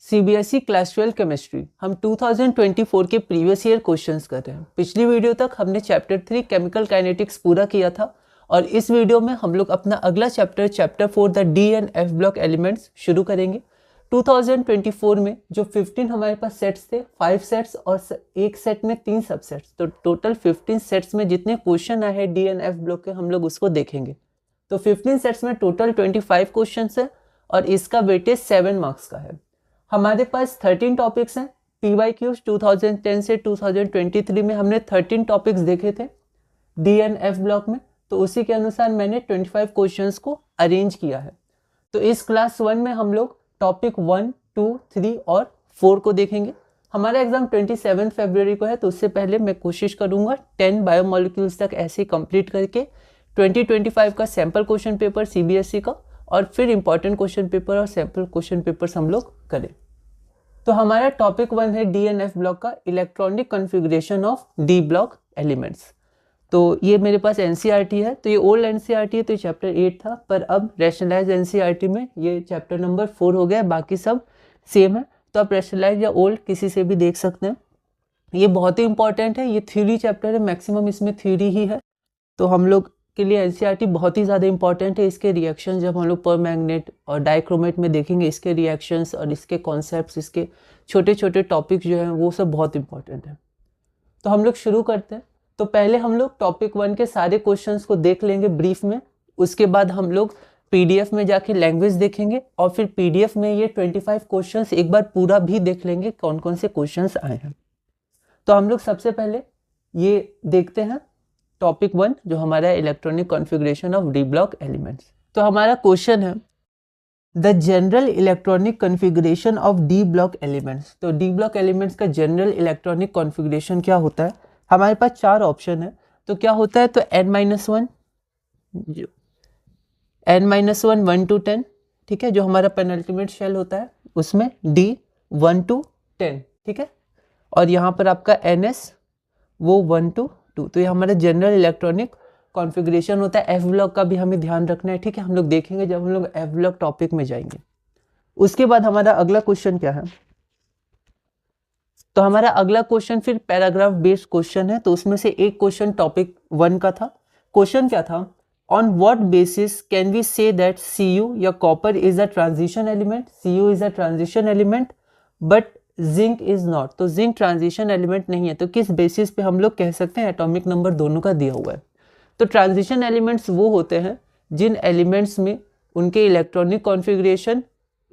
CBSE class 12 chemistry हम 2024 के previous year questions कर रहे हैं। पिछली वीडियो तक हमने चैप्टर 3 केमिकल काइनेटिक्स पूरा किया था और इस वीडियो में हम लोग अपना अगला chapter 4 the D and F block elements शुरू करेंगे। 2024 में जो 15 हमारे पास सेट्स थे, 5 सेट्स और एक सेट में 3 सबसेट्स, तो टोटल 15 सेट्स में जितने क्वेश्चन आए हैं डी एंड एफ ब्लॉक के हम लोग उसको देखेंगे। तो 15 सेट्स में टोटल 25 क्वेश्चन है और इसका वेटेज 7 मार्क्स का है। हमारे पास 13 टॉपिक्स हैं। PYQs 2010 से 2023 में हमने 13 टॉपिक्स देखे थे डी एंड एफ ब्लॉक में, तो उसी के अनुसार मैंने 25 क्वेश्चंस को अरेंज किया है। तो इस क्लास 1 में हम लोग टॉपिक 1, 2, 3 और 4 को देखेंगे। हमारा एग्जाम 27 फरवरी को है, तो उससे पहले मैं कोशिश करूंगा 10 बायोमोलिक्यूल्स तक ऐसे कंप्लीट करके 2025 का सैम्पल क्वेश्चन पेपर CBSE का और फिर इंपॉर्टेंट क्वेश्चन पेपर और सैम्पल क्वेश्चन पेपर्स हम लोग करें। तो हमारा टॉपिक 1 है डी एंड एफ ब्लॉक का electronic configuration of D block elements. तो ये मेरे पास NCERT है, तो ये ओल्ड NCERT है, तो ये चैप्टर 8 था, पर अब रैशनलाइज NCERT में ये चैप्टर नंबर 4 हो गया, बाकी सब सेम है। तो आप रैशनलाइज या ओल्ड किसी से भी देख सकते हैं। ये बहुत ही इंपॉर्टेंट है, ये थ्योरी चैप्टर है, मैक्सिमम इसमें थ्योरी ही है, तो हम लोग के लिए NCERT बहुत ही ज़्यादा इंपॉर्टेंट है। इसके रिएक्शन जब हम लोग पर मैग्नेट और डाइक्रोमेट में देखेंगे, इसके रिएक्शंस और इसके कॉन्सेप्ट्स, इसके छोटे छोटे टॉपिक्स जो हैं वो सब बहुत इंपॉर्टेंट है। तो हम लोग शुरू करते हैं। तो पहले हम लोग टॉपिक 1 के सारे क्वेश्चंस को देख लेंगे ब्रीफ में, उसके बाद हम लोग PDF में जाके लैंग्वेज देखेंगे और फिर PDF में ये 25 क्वेश्चंस एक बार पूरा भी देख लेंगे कौन कौन से क्वेश्चंस आए हैं। तो हम लोग सबसे पहले ये देखते हैं टॉपिक 1 जो हमारा है electronic configuration of D block elements. तो हमारा क्वेश्चन है the general electronic configuration of D block elements. तो डी ब्लॉक एलिमेंट्स का जनरल इलेक्ट्रॉनिक कॉन्फ़िगरेशन क्या होता है? हमारे पास 4 ऑप्शन है। तो क्या होता है? तो n-1 1 to 10, ठीक है, जो हमारा पेनल्टीमेट शेल होता है उसमें D 1 to 10, ठीक है, और यहाँ पर आपका NS वो 1 to 2। तो ये हमारा जनरल इलेक्ट्रॉनिक कॉन्फ़िगरेशन होता है। एफ ब्लॉक का भी हमें ध्यान रखना है, ठीक है, हम लोग देखेंगे जब हम लोग एफ ब्लॉक टॉपिक में जाएंगे। उसके बाद हमारा अगला क्वेश्चन क्या है? तो हमारा अगला क्वेश्चन फिर पैराग्राफ बेस्ड क्वेश्चन है। तो उसमें से एक क्वेश्चन टॉपिक 1 का था। क्वेश्चन क्या था? On what basis can we say that Cu या copper is a transition element? Cu is a transition element but zinc is not. तो जिंक ट्रांजिशन एलिमेंट नहीं है, तो किस बेसिस पे हम लोग कह सकते हैं? एटॉमिक नंबर दोनों का दिया हुआ है। तो ट्रांजिशन एलिमेंट्स वो होते हैं जिन एलिमेंट्स में उनके इलेक्ट्रॉनिक कॉन्फ़िगरेशन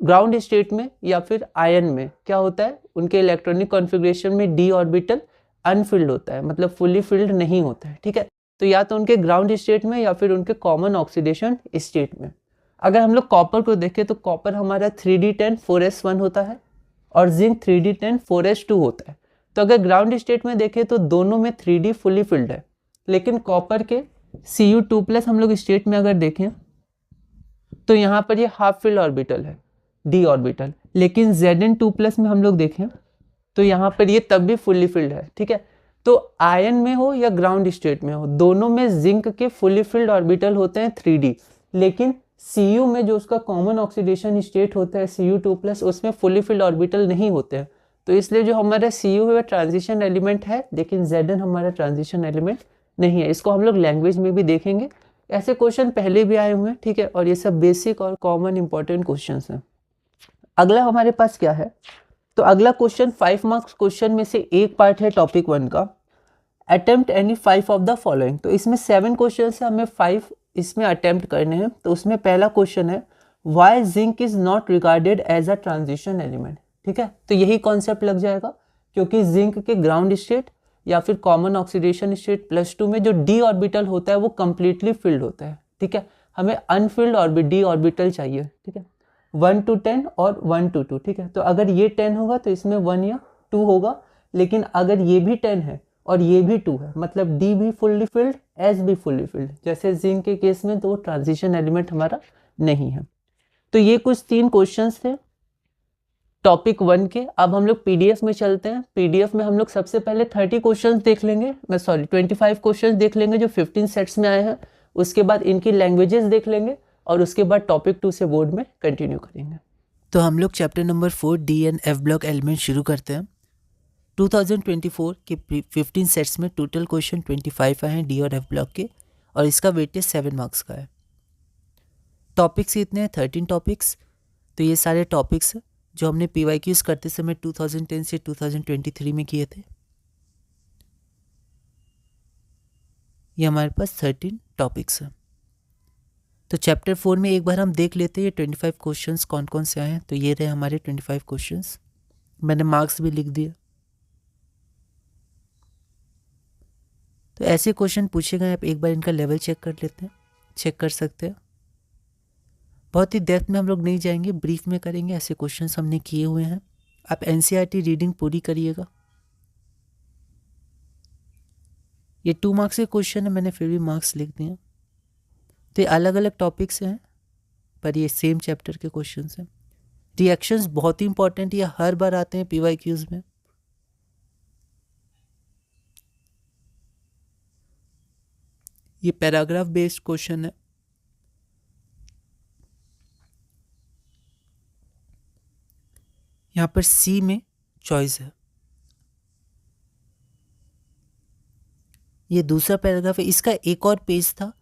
ग्राउंड स्टेट में या फिर आयन में क्या होता है, उनके इलेक्ट्रॉनिक कॉन्फ़िगरेशन में d ऑर्बिटल अनफिल्ड होता है, मतलब फुली फिल्ड नहीं होता है, ठीक है। तो या तो उनके ग्राउंड स्टेट में या फिर उनके कॉमन ऑक्सीडेशन स्टेट में। अगर हम लोग कॉपर को देखें तो कॉपर हमारा 3d10 4s1 होता है और जिंक 3d10 4s2 होता है। तो अगर ग्राउंड स्टेट में देखें तो दोनों में 3d फुली फिल्ड है, लेकिन कॉपर के Cu2+ हम लोग स्टेट में अगर देखें तो यहाँ पर ये हाफ फिल्ड ऑर्बिटल है, d ऑर्बिटल, लेकिन Zn2+ में हम लोग देखें तो यहाँ पर ये तब भी फुली फिल्ड है, ठीक है। तो आयन में हो या ग्राउंड स्टेट में हो, दोनों में जिंक के फुली फिल्ड ऑर्बिटल होते हैं 3d, लेकिन Cu में जो उसका कॉमन ऑक्सीडेशन स्टेट होता है Cu2+, उसमें फुली फिल्ड ऑर्बिटल नहीं होते हैं। तो इसलिए जो हमारा Cu है ट्रांजिशन एलिमेंट है, लेकिन Zn हमारा ट्रांजिशन एलिमेंट नहीं है। इसको हम लोग लैंग्वेज में भी देखेंगे। ऐसे क्वेश्चन पहले भी आए हुए हैं, ठीक है, और ये सब बेसिक और कॉमन इंपॉर्टेंट क्वेश्चन हैं। अगला हमारे पास क्या है? तो अगला क्वेश्चन 5 मार्क्स क्वेश्चन में से एक पार्ट है टॉपिक 1 का, attempt any 5 of the following. तो इसमें 7 क्वेश्चन है, हमें 5 इसमें अटेम्प्ट करने हैं। तो उसमें पहला क्वेश्चन है why zinc is not regarded as a transition element, ठीक है। तो यही कॉन्सेप्ट लग जाएगा, क्योंकि जिंक के ग्राउंड स्टेट या फिर कॉमन ऑक्सीडेशन स्टेट +2 में जो d ऑर्बिटल होता है वो कंप्लीटली फिल्ड होता है, ठीक है। हमें अनफिल्ड d ऑर्बिटल चाहिए, ठीक है, 1 to 10 और 1 to 2, ठीक है। तो अगर ये 10 होगा तो इसमें 1 या 2 होगा, लेकिन अगर ये भी 10 है और ये भी 2 है, मतलब d भी फुल्ली फिल्ड, s भी फुल्ली फिल्ड, जैसे जिंक के केस में, तो ट्रांजिशन एलिमेंट हमारा नहीं है। तो ये कुछ 3 क्वेश्चंस थे टॉपिक 1 के। अब हम लोग PDF में चलते हैं। PDF में हम लोग सबसे पहले 30 क्वेश्चंस देख लेंगे, 25 क्वेश्चंस देख लेंगे जो 15 सेट्स में आए हैं। उसके बाद इनकी लैंग्वेजेस देख लेंगे और उसके बाद टॉपिक 2 से बोर्ड में कंटिन्यू करेंगे। तो हम लोग chapter number 4 D and F block element शुरू करते हैं। 2024 के 15 सेट्स में टोटल क्वेश्चन 25 आए हैं डी और एफ ब्लॉक के, और इसका वेटेज 7 मार्क्स का है। टॉपिक्स कितने हैं? 13 टॉपिक्स। तो ये सारे टॉपिक्स जो हमने PYQs करते समय 2010 से 2023 में किए थे। ये हमारे पास 13 टॉपिक्स हैं। तो चैप्टर 4 में एक बार हम देख लेते हैं ये 25 क्वेश्चंस कौन कौन से आए हैं। तो ये रहे हमारे 25 क्वेश्चंस, मैंने मार्क्स भी लिख दिए। तो ऐसे क्वेश्चन पूछे गए, आप एक बार इनका लेवल चेक कर लेते हैं, चेक कर सकते हैं। बहुत ही डेप्थ में हम लोग नहीं जाएंगे, ब्रीफ में करेंगे। ऐसे क्वेश्चंस हमने किए हुए हैं। आप NCERT रीडिंग पूरी करिएगा। ये 2 मार्क्स के क्वेश्चन है, मैंने फिर भी मार्क्स लिख दिए। तो ये अलग अलग टॉपिक्स हैं पर ये सेम चैप्टर के क्वेश्चंस हैं। रिएक्शंस बहुत ही इंपॉर्टेंट, ये हर बार आते हैं PYQs में। ये पैराग्राफ बेस्ड क्वेश्चन है। यहाँ पर C में चॉइस है। ये दूसरा पैराग्राफ है, इसका एक और पेज था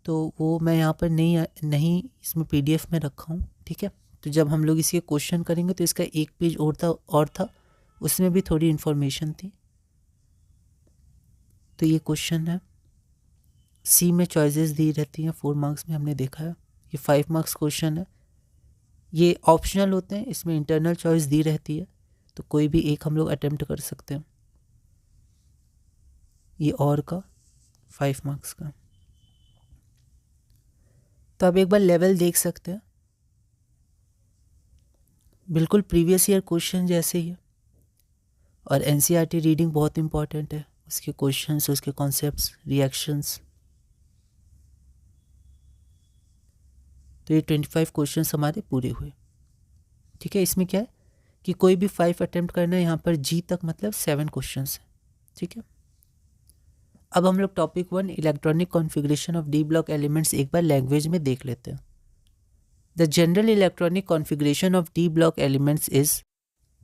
तो वो मैं यहाँ पर नहीं इसमें PDF में रखा हूँ, ठीक है। तो जब हम लोग इसके क्वेश्चन करेंगे तो इसका एक पेज और था, उसमें भी थोड़ी इन्फॉर्मेशन थी। तो ये क्वेश्चन है, C में चॉइसेस दी रहती हैं 4 मार्क्स में, हमने देखा है। ये 5 मार्क्स क्वेश्चन है। ये ऑप्शनल होते हैं, इसमें इंटरनल चॉइस दी रहती है, तो कोई भी एक हम लोग अटेम्प्ट कर सकते हैं। ये और का 5 मार्क्स का। तो आप एक बार लेवल देख सकते हैं, बिल्कुल प्रीवियस ईयर क्वेश्चन जैसे ही है। और NCERT रीडिंग बहुत इंपॉर्टेंट है, उसके क्वेश्चंस, उसके कॉन्सेप्ट्स, रिएक्शंस। तो ये 25 क्वेश्चंस हमारे पूरे हुए, ठीक है। इसमें क्या है कि कोई भी 5 अटेम्प्ट करना है, यहाँ पर G तक मतलब 7 क्वेश्चंस है, ठीक है। अब हम लोग topic 1 electronic configuration of D block elements एक बार लैंग्वेज में देख लेते हैं। The general electronic configuration of D block elements is,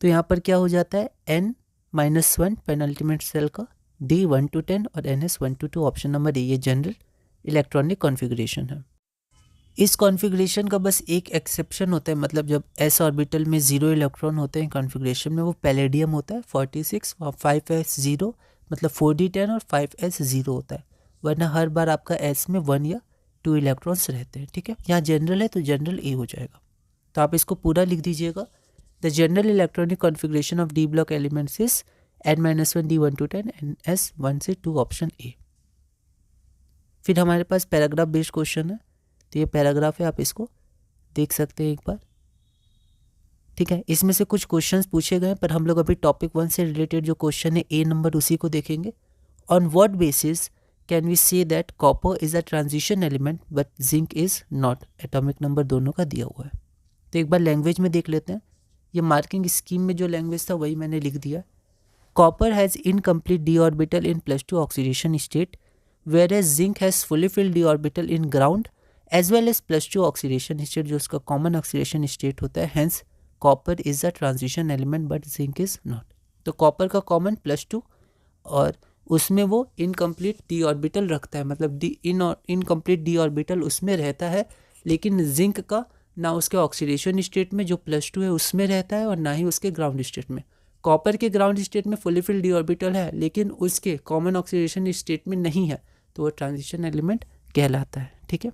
तो यहाँ पर क्या हो जाता है, n-1 पेनल्टीमेट सेल का, D 1 to 10 और NS 1 to 2, option number A. ये जनरल इलेक्ट्रॉनिक कॉन्फ़िगरेशन है। इस कॉन्फ़िगरेशन का बस एक एक्सेप्शन होता है, मतलब जब s ऑर्बिटल में 0 इलेक्ट्रॉन होते हैं कॉन्फ़िगरेशन में, वो पैलेडियम होता है 46 और 5s0, मतलब 4d10 और 5s0 होता है, वरना हर बार आपका s में 1 या 2 इलेक्ट्रॉन्स रहते हैं, ठीक है। यहाँ जनरल है तो जनरल ए हो जाएगा। तो आप इसको पूरा लिख दीजिएगा। The general electronic configuration of D block elements is n-1 D 1 to 10 NS 1 से 2, ऑप्शन ए। फिर हमारे पास पैराग्राफ बेस्ड क्वेश्चन है। तो ये पैराग्राफ है, आप इसको देख सकते हैं एक बार, ठीक है। इसमें से कुछ क्वेश्चंस पूछे गए, पर हम लोग अभी टॉपिक 1 से रिलेटेड जो क्वेश्चन है A नंबर, उसी को देखेंगे। On what basis can we say that copper is a transition element but zinc is not, atomic number दोनों का दिया हुआ है। तो एक बार लैंग्वेज में देख लेते हैं। ये मार्किंग स्कीम में जो लैंग्वेज था वही मैंने लिख दिया। Copper has incomplete d orbital in +2 oxidation state, whereas zinc has fully filled d orbital in ground as well as +2 oxidation state, जो उसका कॉमन ऑक्सीडेशन स्टेट होता है। Hence copper is a transition element but zinc is not. तो copper का common +2 और उसमें वो incomplete d orbital रखता है, मतलब इनकम्प्लीट d ऑर्बिटल उसमें रहता है, लेकिन जिंक का ना उसके ऑक्सीडेशन स्टेट में जो +2 है उसमें रहता है और ना ही उसके ग्राउंड स्टेट में। कॉपर के ग्राउंड स्टेट में फुली फिल्ड d ऑर्बिटल है, लेकिन उसके कॉमन ऑक्सीडेशन स्टेट में नहीं है, तो वो ट्रांजिशन एलिमेंट कहलाता है, ठीक है।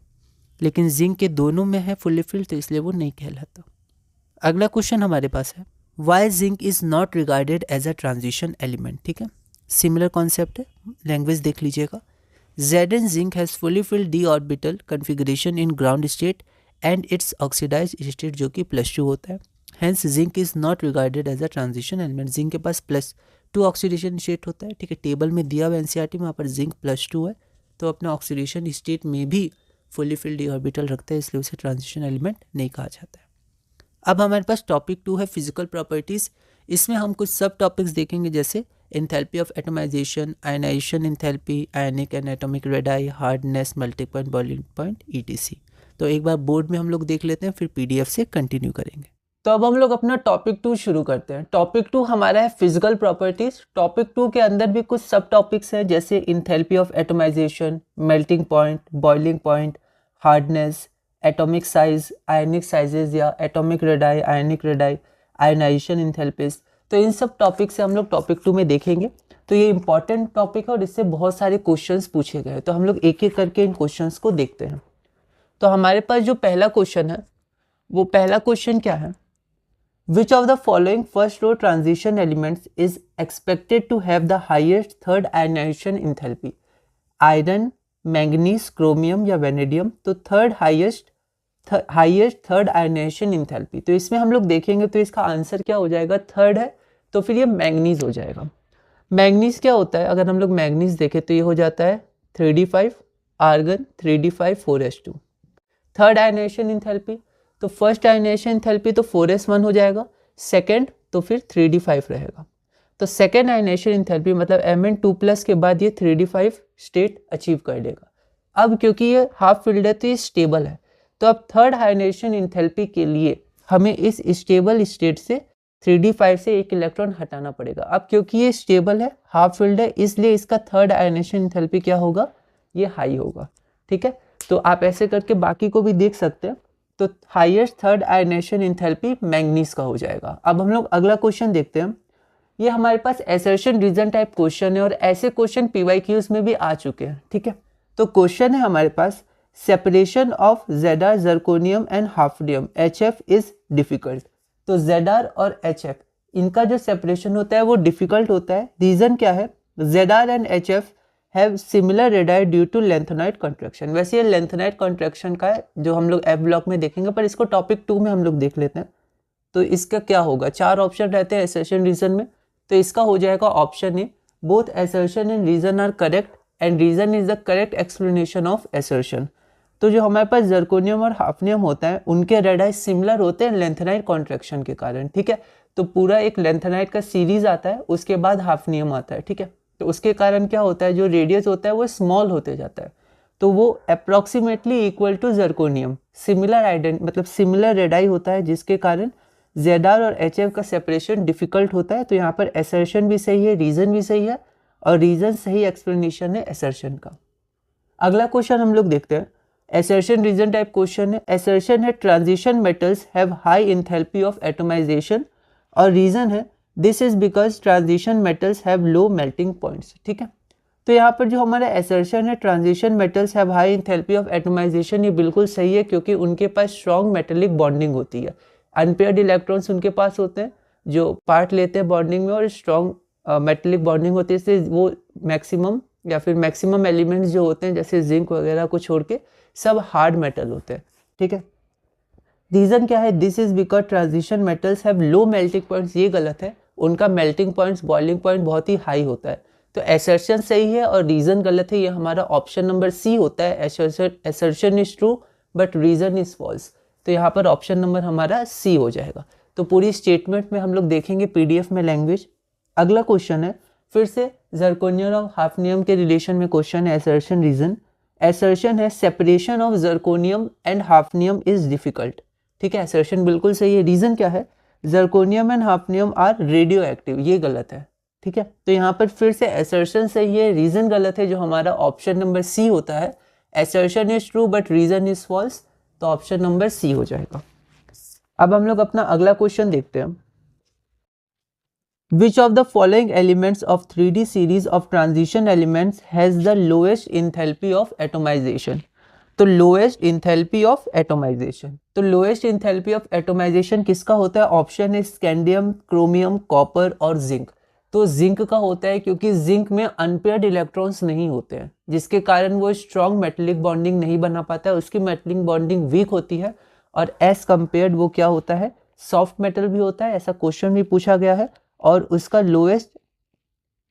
लेकिन जिंक के दोनों में है फुली फिल्ड, तो इसलिए वो नहीं कहलाता। अगला क्वेश्चन हमारे पास है, why zinc is not regarded as a transition element, ठीक है। सिमिलर कॉन्सेप्ट है, लैंग्वेज देख लीजिएगा। Zn zinc has fully filled d orbital configuration in ground state and its oxidize state जो कि +2 होता है। Hence zinc is not regarded as a transition element. Zinc के पास +2 ऑक्सीडेशन स्टेट होता है, ठीक है। टेबल में दिया हुआ NCERT में, वहाँ पर जिंक +2 है, तो अपने ऑक्सीडेशन स्टेट में भी फुली फिल्ड d ऑर्बिटल रखता है, इसलिए उसे ट्रांजिशन एलिमेंट नहीं कहा जाता है। अब हमारे पास टॉपिक 2 है फिजिकल प्रॉपर्टीज़। इसमें हम कुछ सब टॉपिक्स देखेंगे, जैसे enthalpy of atomization, ionization enthalpy, ionic and atomic radii, hardness, melting point, boiling point, ETC। तो एक बार बोर्ड में हम लोग देख लेते हैं, फिर PDF से कंटिन्यू करेंगे। तो अब हम लोग अपना टॉपिक 2 शुरू करते हैं। टॉपिक 2 हमारा है फिजिकल प्रॉपर्टीज। टॉपिक 2 के अंदर भी कुछ सब टॉपिक्स हैं, जैसे enthalpy of atomization, melting point, boiling point, hardness, atomic size, ionic sizes या atomic radii, ionic radii, ionization enthalpies. तो इन सब टॉपिक से हम लोग टॉपिक 2 में देखेंगे। तो ये इंपॉर्टेंट टॉपिक है और इससे बहुत सारे क्वेश्चंस पूछे गए, तो हम लोग एक एक करके इन क्वेश्चंस को देखते हैं। तो हमारे पास जो पहला क्वेश्चन है, वो पहला क्वेश्चन क्या है? Which of the following first row transition elements is expected to have the highest third ionization enthalpy? Iron, manganese, chromium या vanadium। तो हाईएस्ट थर्ड आयनाइजेशन इंथैल्पी। तो इसमें हम लोग देखेंगे तो इसका आंसर क्या हो जाएगा? थर्ड है, तो फिर ये मैंगनीज हो जाएगा। मैंगनीज क्या होता है? अगर हम लोग मैंगनीज देखें तो ये हो जाता है 3d5, argon 3d5 4s2। Third ionization enthalpy, तो फर्स्ट आयनाइजेशन इंथैल्पी तो 4s1 हो जाएगा, सेकेंड तो फिर 3d5 रहेगा। तो सेकेंड आयनाइजेशन इंथैल्पी मतलब Mn2+ के बाद ये 3d5 स्टेट अचीव कर लेगा। अब क्योंकि ये हाफ फिल्ड है तो ये स्टेबल है, तो अब थर्ड आयनाइजेशन इंथैल्पी के लिए हमें इस स्टेबल स्टेट से 3d5 से एक इलेक्ट्रॉन हटाना पड़ेगा। अब क्योंकि ये स्टेबल है, हाफ फिल्ड है, इसलिए इसका थर्ड आयनाइजेशन इंथैल्पी क्या होगा? ये हाई होगा। ठीक है, तो आप ऐसे करके बाकी को भी देख सकते हैं। तो highest third ionization enthalpy manganese का हो जाएगा। अब हम लोग अगला क्वेश्चन देखते हैं। ये हमारे पास असर्शन रीजन टाइप क्वेश्चन है और ऐसे क्वेश्चन PYQs में भी आ चुके हैं। ठीक है, तो क्वेश्चन है हमारे पास, separation of Zr, zirconium and hafnium HF is difficult. तो Zr और HF इनका जो सेपरेशन होता है वो डिफिकल्ट होता है। रीजन क्या है? Zr and HF have similar radii due to lanthanoid contraction. वैसे ये लेंथेनॉइड कॉन्ट्रैक्शन का है जो हम लोग F ब्लॉक में देखेंगे, पर इसको टॉपिक 2 में हम लोग देख लेते हैं। तो इसका क्या होगा? 4 ऑप्शन रहते हैं असर्शन रीजन में, तो इसका हो जाएगा option A, both assertion and reason are correct and reason is the correct explanation of assertion. तो जो हमारे पास जर्कोनियम और हाफनियम होता है उनके रेडाई सिमिलर होते हैं लेंथेनाइड कॉन्ट्रैक्शन के कारण। ठीक है, तो पूरा एक लेंथेनाइड का सीरीज आता है, उसके बाद हाफनियम आता है। ठीक है, तो उसके कारण क्या होता है, जो रेडियस होता है वो स्मॉल होते जाता है, तो वो approximately equal to zirconium, similar मतलब सिमिलर रेडाई होता है, जिसके कारण Zr और HF का सेपरेशन डिफिकल्ट होता है। तो यहाँ पर असर्शन भी सही है, रीजन भी सही है, और रीजन सही एक्सप्लेनेशन है असर्शन का। अगला क्वेश्चन हम लोग देखते हैं। असर्शन रीजन टाइप क्वेश्चन है। असर्शन है transition metals have high enthalpy of atomization, और रीजन है this is because transition metals have low melting points. ठीक है, तो यहाँ पर जो हमारा असर्शन है transition metals have high enthalpy of atomization, ये बिल्कुल सही है, क्योंकि उनके पास स्ट्रॉन्ग मेटेलिक बॉन्डिंग होती है। अनपेयर्ड इलेक्ट्रॉन्स उनके पास होते हैं जो पार्ट लेते हैं बॉन्डिंग में, और स्ट्रॉन्ग मेटेलिक बॉन्डिंग होती है, इसलिए वो मैक्सिमम या फिर मैक्सिमम एलिमेंट्स जो होते हैं जैसे जिंक वगैरह को छोड़ के सब हार्ड मेटल होते हैं। ठीक है, रीजन क्या है? This is because transition metals have low melting points, ये गलत है, उनका मेल्टिंग पॉइंट्स, बॉइलिंग पॉइंट बहुत ही हाई होता है। तो असर्शन सही है और रीजन गलत है, ये हमारा ऑप्शन नंबर सी होता है। Assertion is true but reason is false, तो यहाँ पर ऑप्शन नंबर हमारा सी हो जाएगा। तो पूरी स्टेटमेंट में हम लोग देखेंगे PDF में लैंग्वेज। अगला क्वेश्चन है फिर से जर्कोनियम और हाफनियम के रिलेशन में क्वेश्चन है, असर्शन रीजन। असर्शन है separation of zirconium and hafnium is difficult. ठीक है, असर्शन बिल्कुल सही है। रीजन क्या है? Zirconium and hafnium are radioactive, ये गलत है। ठीक है, तो यहाँ पर फिर से असर्शन सही है, रीजन गलत है, जो हमारा ऑप्शन नंबर सी होता है। Assertion is true but reason is false, तो ऑप्शन नंबर सी हो जाएगा। अब हम लोग अपना अगला क्वेश्चन देखते हैं। Which of the following elements of 3D series of transition elements has the lowest enthalpy of atomization? तो lowest enthalpy of atomization, तो lowest enthalpy of atomization किसका होता है? ऑप्शन है स्कैंडियम, क्रोमियम, कॉपर और जिंक। तो जिंक का होता है क्योंकि जिंक में अनपेयर्ड इलेक्ट्रॉन्स नहीं होते हैं, जिसके कारण वो स्ट्रॉन्ग मेटेलिक बॉन्डिंग नहीं बना पाता है, उसकी मेटेलिक बॉन्डिंग वीक होती है, और एज कंपेयर्ड वो क्या होता है? सॉफ्ट मेटल भी होता है, ऐसा क्वेश्चन भी पूछा गया है, और उसका लोएस्ट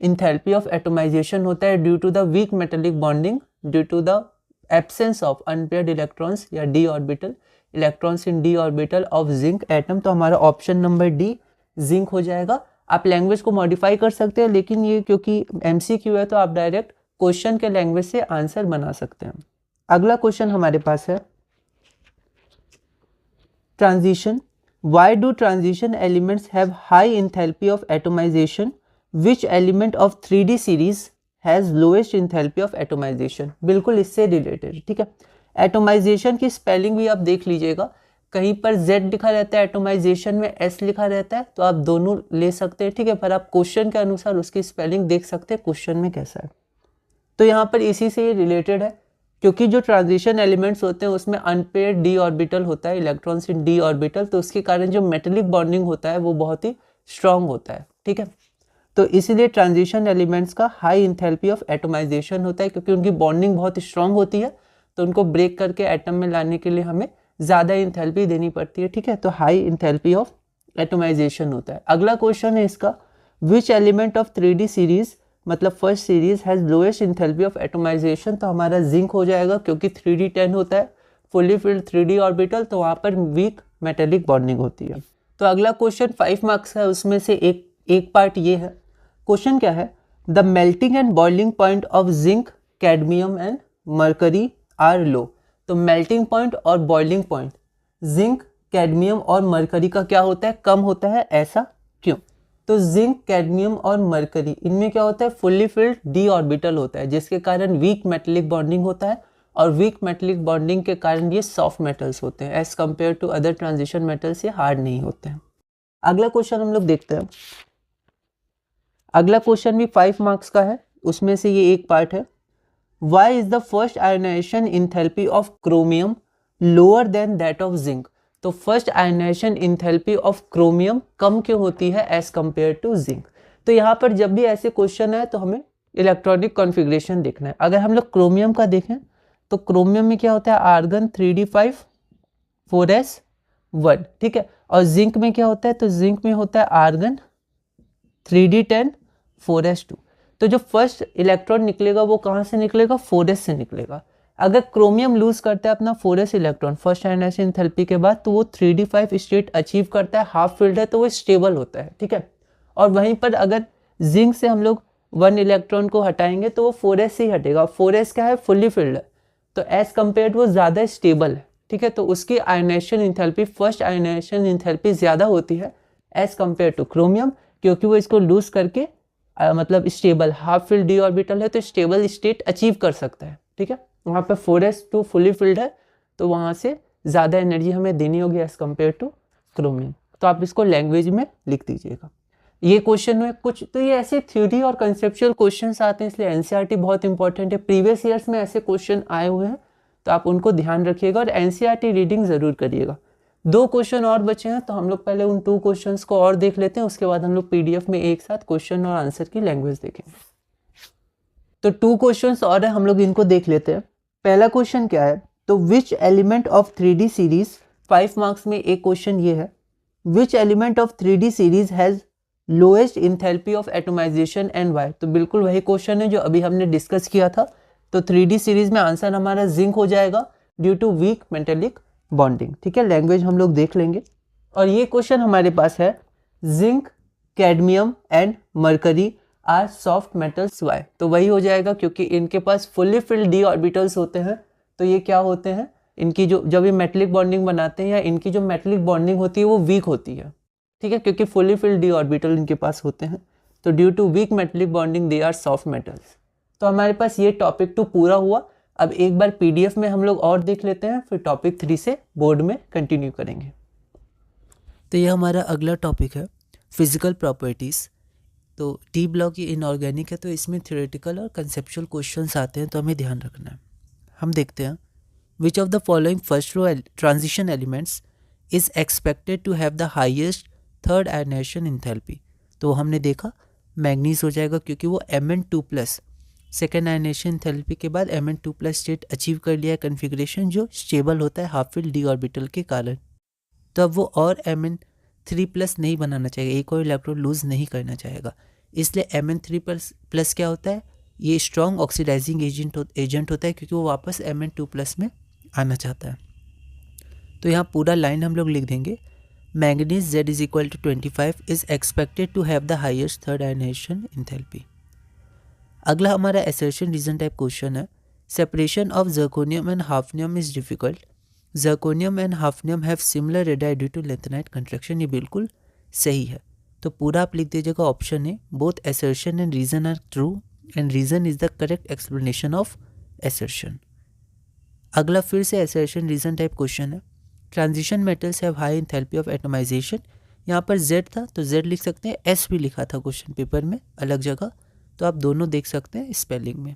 इंथैल्पी ऑफ एटमाइजेशन होता है due to the weak metallic bonding, due to the absence of unpaired electrons या D orbital electrons in D orbital of zinc atom. तो हमारा ऑप्शन नंबर डी जिंक हो जाएगा। आप लैंग्वेज को modify कर सकते हैं, लेकिन ये क्योंकि MCQ है तो आप डायरेक्ट क्वेश्चन के लैंग्वेज से आंसर बना सकते हैं। अगला क्वेश्चन हमारे पास है transition. Why do transition elements have high enthalpy of atomization? Which element of 3D series has lowest enthalpy of atomization? बिल्कुल इससे रिलेटेड, ठीक है। एटोमाइजेशन की स्पेलिंग भी आप देख लीजिएगा, कहीं पर Z लिखा रहता है, एटोमाइजेशन में S लिखा रहता है, तो आप दोनों ले सकते हैं, ठीक है। पर आप क्वेश्चन के अनुसार उसकी स्पेलिंग देख सकते हैं क्वेश्चन में कैसा है। तो यहाँ पर इसी से ये रिलेटेड है, क्योंकि जो ट्रांजिशन एलिमेंट्स होते हैं उसमें अनपेयर्ड डी ऑर्बिटल होता है, इलेक्ट्रॉन्स इन डी ऑर्बिटल, तो उसके कारण जो मेटेलिक बॉन्डिंग होता है वो बहुत ही स्ट्रांग होता है, ठीक है। तो इसीलिए ट्रांजिशन एलिमेंट्स का हाई इंथैल्पी ऑफ एटोमाइजेशन होता है, क्योंकि उनकी बॉन्डिंग बहुत स्ट्रांग होती है, तो उनको ब्रेक करके एटम में लाने के लिए हमें ज़्यादा इंथैल्पी देनी पड़ती है, ठीक है। तो हाई इंथैल्पी ऑफ एटोमाइजेशन होता है। अगला क्वेश्चन है इसका, which element of 3D series, मतलब first series has lowest enthalpy of atomization, तो हमारा जिंक हो जाएगा, क्योंकि 3D10 होता है, फुली फिल्ड 3D ऑर्बिटल, तो वहाँ पर वीक मेटेलिक बॉन्डिंग होती है। तो अगला क्वेश्चन 5 मार्क्स है, उसमें से एक पार्ट ये है। क्वेश्चन क्या है, the melting and boiling point of zinc, cadmium and mercury are low. तो मेल्टिंग पॉइंट और बॉइलिंग पॉइंट जिंक, कैडमियम और मरकरी का क्या होता है, कम होता है, ऐसा क्यों? तो जिंक, कैडमियम और मरकरी, इनमें क्या होता है, फुल्ली फिल्ड डी ऑर्बिटल होता है, जिसके कारण वीक मेटेलिक बॉन्डिंग होता है, और वीक मेटेलिक बॉन्डिंग के कारण ये सॉफ्ट मेटल्स होते हैं, as compare to other transition metals ये हार्ड नहीं होते हैं। अगला क्वेश्चन हम लोग देखते हैं। अगला क्वेश्चन भी 5 मार्क्स का है, उसमें से ये एक पार्ट है। Why is the first ionization enthalpy of chromium lower than that of zinc? तो first ionization enthalpy of chromium कम क्यों होती है एज कम्पेयर टू जिंक? तो यहाँ पर जब भी ऐसे क्वेश्चन है तो हमें इलेक्ट्रॉनिक कॉन्फ़िगरेशन देखना है। अगर हम लोग क्रोमियम का देखें तो क्रोमियम में क्या होता है, आर्गन 3d5 4s1, ठीक है। और जिंक में क्या होता है, तो जिंक में होता है आर्गन 3d10 4s2। तो जो फर्स्ट इलेक्ट्रॉन निकलेगा वो कहाँ से निकलेगा, 4s से निकलेगा। अगर क्रोमियम लूज करता है अपना 4s electron first ionization enthalpy के बाद, तो वो 3d5 स्टेट अचीव करता है, हाफ फिल्ड है, तो वो स्टेबल होता है, ठीक है। और वहीं पर अगर जिंक से हम लोग 1 इलेक्ट्रॉन को हटाएंगे तो वो 4s से ही हटेगा। 4s क्या है, फुल्ली फिल्ड है, तो एज कम्पेयर वो ज़्यादा स्टेबल है, ठीक है। तो उसकी ionization enthalpy, first ionization enthalpy ज़्यादा होती है एज कम्पेयर टू क्रोमियम, क्योंकि वो इसको लूज करके मतलब stable, half field d orbital है, तो स्टेबल स्टेट अचीव कर सकता है, ठीक है। वहाँ पे 4s2 फुली फिल्ड है, तो वहाँ से ज़्यादा एनर्जी हमें देनी होगी एज कम्पेयर टू क्रोमियम। तो आप इसको लैंग्वेज में लिख दीजिएगा। ये क्वेश्चन में कुछ तो ये ऐसे थ्योरी और कंसेप्चुअल क्वेश्चंस आते हैं, इसलिए एनसीईआरटी बहुत इंपॉर्टेंट है। प्रीवियस ईयर्स में ऐसे क्वेश्चन आए हुए हैं, तो आप उनको ध्यान रखिएगा और एनसीईआरटी रीडिंग ज़रूर करिएगा। 2 क्वेश्चन और बचे हैं, तो हम लोग पहले उन 2 क्वेश्चंस को और देख लेते हैं, उसके बाद हम लोग पीडीएफ में एक साथ क्वेश्चन और आंसर की लैंग्वेज देखेंगे। तो 2 क्वेश्चंस और है, हम लोग इनको देख लेते हैं। पहला क्वेश्चन क्या है, तो which element of 3D series, 5 marks में एक क्वेश्चन ये है, which element of 3D series has lowest enthalpy of atomization and why? तो बिल्कुल वही क्वेश्चन है जो अभी हमने डिस्कस किया था। तो 3D सीरीज में आंसर हमारा जिंक हो जाएगा, due to weak metallic bonding, ठीक है। लैंग्वेज हम लोग देख लेंगे। और ये क्वेश्चन हमारे पास है, zinc, cadmium and mercury are soft metals why? तो वही हो जाएगा, क्योंकि इनके पास फुल्ली फिल्ड डी ऑर्बिटल्स होते हैं, तो ये क्या होते हैं, इनकी जो जब ये मेटलिक बॉन्डिंग बनाते हैं या इनकी जो मेटलिक बॉन्डिंग होती है वो वीक होती है, ठीक है, क्योंकि फुल्ली फिल्ड डी ऑर्बिटल इनके पास होते हैं, तो due to weak metallic bonding they are soft metals. तो हमारे पास ये टॉपिक 2 पूरा हुआ। अब एक बार पीडीएफ में हम लोग और देख लेते हैं, फिर टॉपिक 3 से बोर्ड में कंटिन्यू करेंगे। तो ये हमारा अगला टॉपिक है फिजिकल प्रॉपर्टीज़। तो टी ब्लॉक ये इनऑर्गेनिक है, तो इसमें थ्योरेटिकल और कंसेप्चुअल क्वेश्चंस आते हैं, तो हमें ध्यान रखना है। हम देखते हैं, which of the following first row transition elements is expected to have the highest third ionization enthalpy? तो हमने देखा मैग्नीज हो जाएगा, क्योंकि वो Mn2+ सेकेंड आयनाइजेशन एंथैल्पी के बाद Mn2+ स्टेट अचीव कर लिया है, कन्फिग्रेशन जो स्टेबल होता है हाफ फिल्ड डी ऑर्बिटल के कारण। तो अब वो और Mn3+ नहीं बनाना चाहिए, एक और इलेक्ट्रॉन लूज नहीं करना चाहेगा, इसलिए Mn3+ क्या होता है, ये स्ट्रॉन्ग ऑक्सीडाइजिंग एजेंट होता है, क्योंकि वो वापस Mn2+ में आना चाहता है। तो यहाँ पूरा लाइन हम लोग लिख देंगे, manganese Z = 25 is expected to have the highest third ionization enthalpy. अगला हमारा असर्शन रीजन टाइप क्वेश्चन है, separation of zirconium and hafnium is difficult, zirconium and hafnium have similar radii due to lanthanide contraction. ये बिल्कुल सही है। तो पूरा आप लिख दीजिएगा option A, both assertion and reason are true and reason is the correct explanation of assertion. अगला फिर से असर्शन रीजन टाइप क्वेश्चन है। Transition metals have high enthalpy of atomization. यहाँ पर Z था तो Z लिख सकते हैं, S भी लिखा था क्वेश्चन पेपर में अलग जगह, तो आप दोनों देख सकते हैं स्पेलिंग में।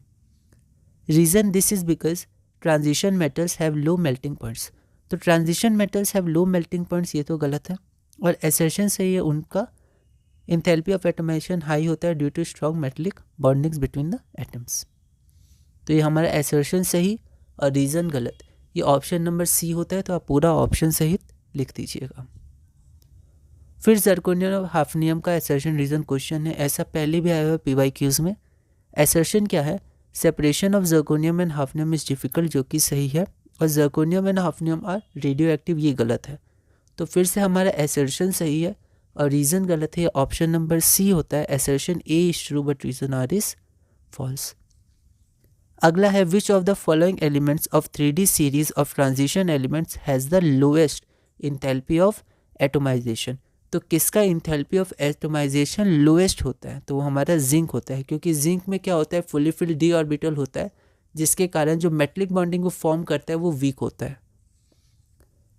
Reason this is because transition metals have low melting points. तो transition metals have low melting points, ये तो गलत है। और असर्शन सही है, उनका एंथैल्पी ऑफ एटमाइजेशन हाई होता है due to strong metallic bondings between the atoms. तो ये हमारा असर्शन सही और रीजन गलत। ये ऑप्शन नंबर सी होता है, तो आप पूरा ऑप्शन सहित लिख दीजिएगा। फिर जर्कोनियम और हाफनियम का असर्शन रीजन क्वेश्चन है। ऐसा पहले भी आया हुआ PYQs में। असर्शन क्या है? Separation of zirconium and hafnium is difficult, जो कि सही है। और zirconium and hafnium are radioactive, ये गलत है। तो फिर से हमारा असर्शन सही है और रीजन गलत है। ऑप्शन नंबर सी होता है। Assertion A is true but reason R is false. अगला है which of the following elements of 3D series of transition elements has the lowest enthalpy of atomization. तो किसका इंथैल्पी ऑफ एटोमाइजेशन लोएस्ट होता है? तो वो हमारा जिंक होता है, क्योंकि जिंक में क्या होता है, फुली फिल्ड डी ऑर्बिटल होता है, जिसके कारण जो मेटलिक बॉन्डिंग को फॉर्म करता है वो वीक होता है।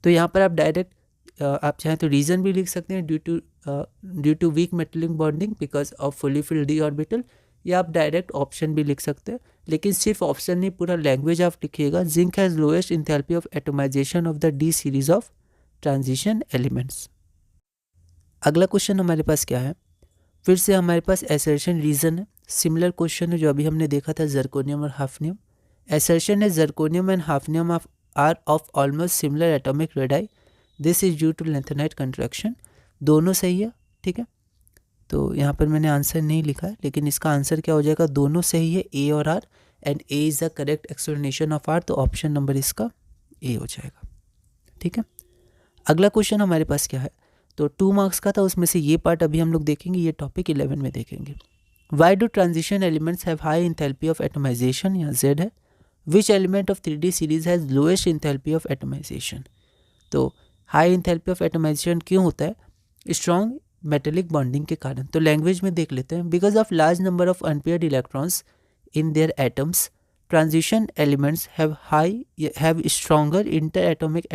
तो यहाँ पर आप डायरेक्ट आप चाहें तो रीजन भी लिख सकते हैं, due to weak metallic bonding because of fully filled d orbital, या आप डायरेक्ट ऑप्शन भी लिख सकते हैं। लेकिन सिर्फ ऑप्शन नहीं, पूरा लैंग्वेज आप लिखिएगा। Zinc has lowest enthalpy of atomization of the d series of transition elements. अगला क्वेश्चन हमारे पास क्या है? फिर से हमारे पास असर्शन रीजन है। सिमिलर क्वेश्चन है जो अभी हमने देखा था जर्कोनियम और हाफनियम। असर्शन है zirconium and hafnium are of almost similar atomic radii, this is due to lanthanide contraction. दोनों सही है, ठीक है। तो यहाँ पर मैंने आंसर नहीं लिखा है, लेकिन इसका आंसर क्या हो जाएगा? दोनों सही है, ए और R, and A is the correct explanation of R. तो ऑप्शन नंबर इसका ए हो जाएगा, ठीक है। अगला क्वेश्चन हमारे पास क्या है? तो 2 मार्क्स का था, उसमें से ये पार्ट अभी हम लोग देखेंगे, ये टॉपिक 11 में देखेंगे। Why do transition elements have high enthalpy of atomisation? यहाँ Z है। Which element of 3D series has lowest enthalpy of atomization? तो हाई इंथैल्पी ऑफ एटोमाइजेशन क्यों होता है? स्ट्रॉन्ग मेटेलिक बॉन्डिंग के कारण। तो लैंग्वेज में देख लेते हैं। Because of large number of unpaired electrons in their atoms, transition elements have stronger interatomic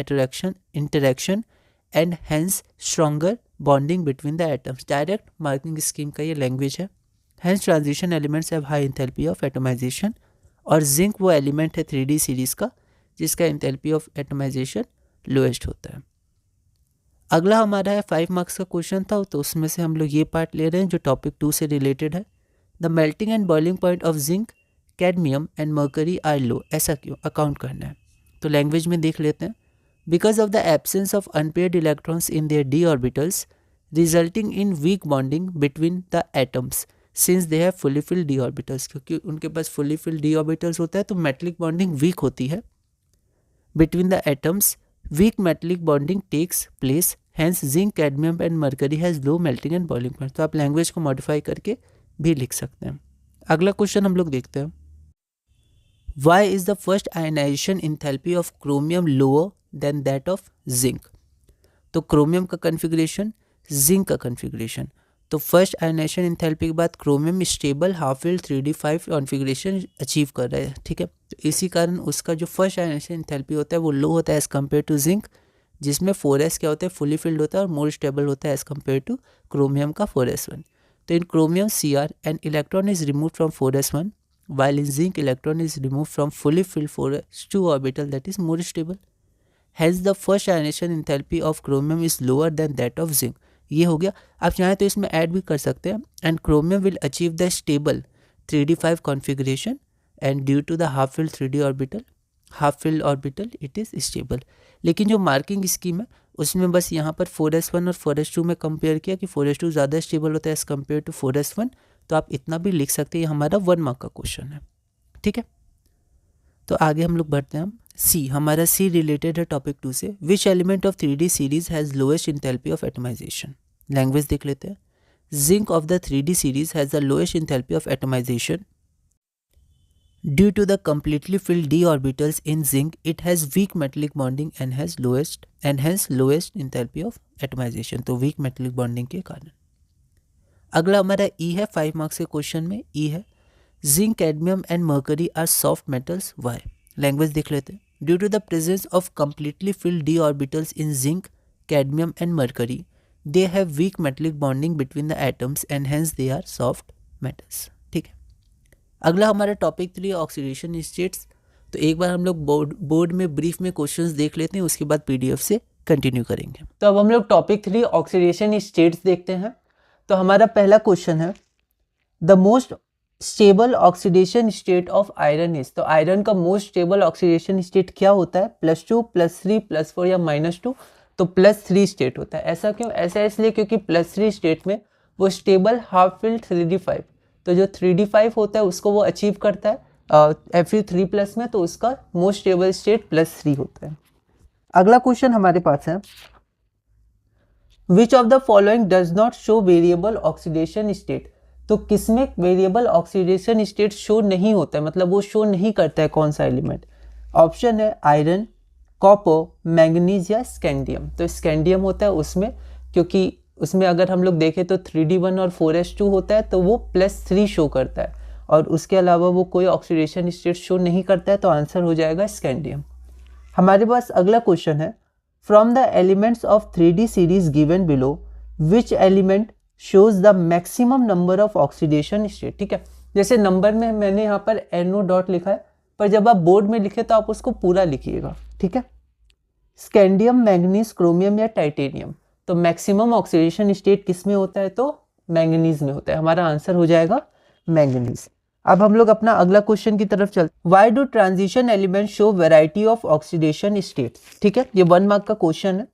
interaction and hence stronger bonding between the atoms. Direct marking scheme का ये language है। Hence transition elements have high enthalpy of atomization. और zinc वो element है 3D series का जिसका enthalpy of atomisation lowest होता है। अगला हमारा है 5 मार्क्स का क्वेश्चन था, तो उसमें से हम लोग ये पार्ट ले रहे हैं जो टॉपिक 2 से रिलेटेड है। The melting and boiling point of zinc, cadmium and mercury are low. ऐसा क्यों? अकाउंट करना है। तो लैंग्वेज में देख लेते हैं। Because of the absence of unpaired electrons in their d orbitals resulting in weak bonding between the atoms since they have fully filled d orbitals. क्योंकि उनके पास फुली फिल्ड डी ऑर्बिटल्स होता है तो मेटलिक बॉन्डिंग वीक होती है between the atoms. Weak metallic bonding takes place, hence zinc, cadmium and mercury has low melting and boiling point. तो आप लैंग्वेज को मॉडिफाई करके भी लिख सकते हैं। अगला क्वेश्चन हम लोग देखते हैं। Why is the first ionization enthalpy of chromium lower than that of zinc? तो क्रोमियम का कन्फिग्रेशन, जिंक का कन्फिग्रेशन। तो फर्स्ट आयनाइजेशन इंथैल्पी के बाद chromium stable half filled 3D5 configuration achieve कर रहा है, ठीक है। तो इसी कारण उसका जो फर्स्ट आयनाइजेशन इंथैल्पी होता है वो लो होता है एज कम्पेयर टू जिंक, जिसमें 4s क्या होता है, फुली फिल्ड होता है और मोर स्टेबल होता है एज कम्पेयर टू क्रोमियम का 4s1। तो in chromium Cr an electron is remove from 4s1 while in zinc electron is removed from fully filled 4s2 orbital that is more stable. Hence the first ionization enthalpy of chromium is lower than that of zinc. ये हो गया। आप चाहें तो इसमें add भी कर सकते हैं। And chromium will achieve the stable 3D5 configuration and due to the half filled 3D orbital, half filled orbital it is stable. लेकिन जो मार्किंग स्कीम है उसमें बस यहाँ पर 4s1 और 4s2 में कंपेयर किया कि 4s2 ज़्यादा स्टेबल होता है एज़ कम्पेयर टू 4s1। तो आप इतना भी लिख सकते हैं। हमारा 1 मार्क का क्वेश्चन है, ठीक है। तो आगे हम लोग बढ़ते हैं। हम सी, हमारा सी रिलेटेड है टॉपिक 2 से। Which element of 3D series has lowest enthalpy of atomization? Language देख लेते हैं। Zinc of the 3D series has the lowest enthalpy of atomization Due to the completely filled d orbitals in zinc, it has weak metallic bonding and hence lowest enthalpy of atomization. तो weak metallic bonding के कारण. अगला हमारा E है 5 marks के question में. E है zinc, cadmium and mercury are soft metals. Why? Language देख लेते हैं. Due to the presence of completely filled d orbitals in zinc, cadmium and mercury, they have weak metallic bonding between the atoms and hence they are soft metals. ठीक है. अगला हमारा topic 3 oxidation states. तो एक बार हम लोग board में brief में क्वेश्चंस देख लेते हैं, उसके बाद पीडीएफ से कंटिन्यू करेंगे. तो अब हम लोग टॉपिक 3 ऑक्सीडेशन स्टेट्स देखते हैं. तो हमारा पहला क्वेश्चन है the most stable oxidation state of iron is. तो आयरन का मोस्ट स्टेबल ऑक्सीडेशन स्टेट क्या होता है? +2, +3, +4 या -2. तो +3 स्टेट होता है. ऐसा क्यों? ऐसा इसलिए क्योंकि +3 स्टेट में वो स्टेबल हाफ फिल्ड 3d5, तो जो 3d5 होता है उसको वो अचीव करता है Fe3+ में, तो उसका मोस्ट स्टेबल स्टेट +3 होता है. अगला क्वेश्चन हमारे पास है which of the following does not show variable oxidation state. तो किसमें वेरिएबल ऑक्सीडेशन स्टेट शो नहीं होता है, मतलब वो शो नहीं करता है कौन सा एलिमेंट? ऑप्शन है आयरन, कॉपर, मैंगनीज या स्कैंडियम. तो स्कैंडियम होता है उसमें, क्योंकि उसमें अगर हम लोग देखें तो 3d1 और 4s2 होता है, तो वो +3 शो करता है और उसके अलावा वो कोई ऑक्सीडेशन स्टेट शो नहीं करता है. तो आंसर हो जाएगा स्कैंडियम. हमारे पास अगला क्वेश्चन है from the elements of 3d series given below which element shows the maximum number of oxidation state. ठीक है, जैसे नंबर में मैंने यहाँ पर NO डॉट लिखा है, पर जब आप बोर्ड में लिखे तो आप उसको पूरा लिखिएगा. ठीक है, स्कैंडियम, मैंगनीज, क्रोमियम या टाइटेनियम. तो मैक्सिमम ऑक्सीडेशन स्टेट किस में होता है? तो मैंगनीज में होता है. हमारा आंसर हो जाएगा मैंगनीज. अब हम लोग अपना अगला क्वेश्चन की तरफ चलते. Why do transition element show variety of oxidation state. ठीक है, ये 1 मार्क का क्वेश्चन है.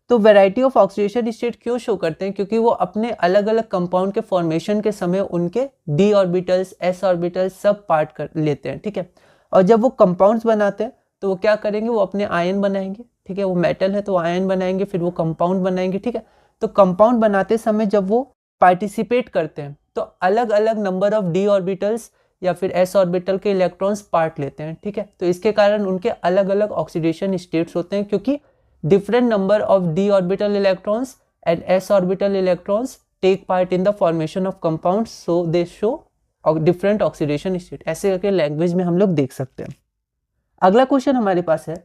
तो वैरायटी ऑफ ऑक्सीडेशन स्टेट क्यों शो करते हैं? क्योंकि वो अपने अलग अलग कंपाउंड के फॉर्मेशन के समय उनके d ऑर्बिटल्स, s ऑर्बिटल्स सब पार्ट कर लेते हैं. ठीक है, और जब वो कंपाउंड्स बनाते हैं तो वो क्या करेंगे? वो अपने आयन बनाएंगे. ठीक है, वो मेटल है तो आयन बनाएंगे, फिर वो कंपाउंड बनाएंगे. ठीक है, तो कंपाउंड बनाते समय जब वो पार्टिसिपेट करते हैं तो अलग अलग नंबर ऑफ d ऑर्बिटल्स या फिर s ऑर्बिटल के इलेक्ट्रॉन्स पार्ट लेते हैं. ठीक है, तो इसके कारण उनके अलग अलग ऑक्सीडेशन स्टेट्स होते हैं, क्योंकि different number of d orbital electrons and s orbital electrons take part in the formation of compounds, so they show different oxidation state. ऐसे करके लैंग्वेज में हम लोग देख सकते हैं. अगला क्वेश्चन हमारे पास है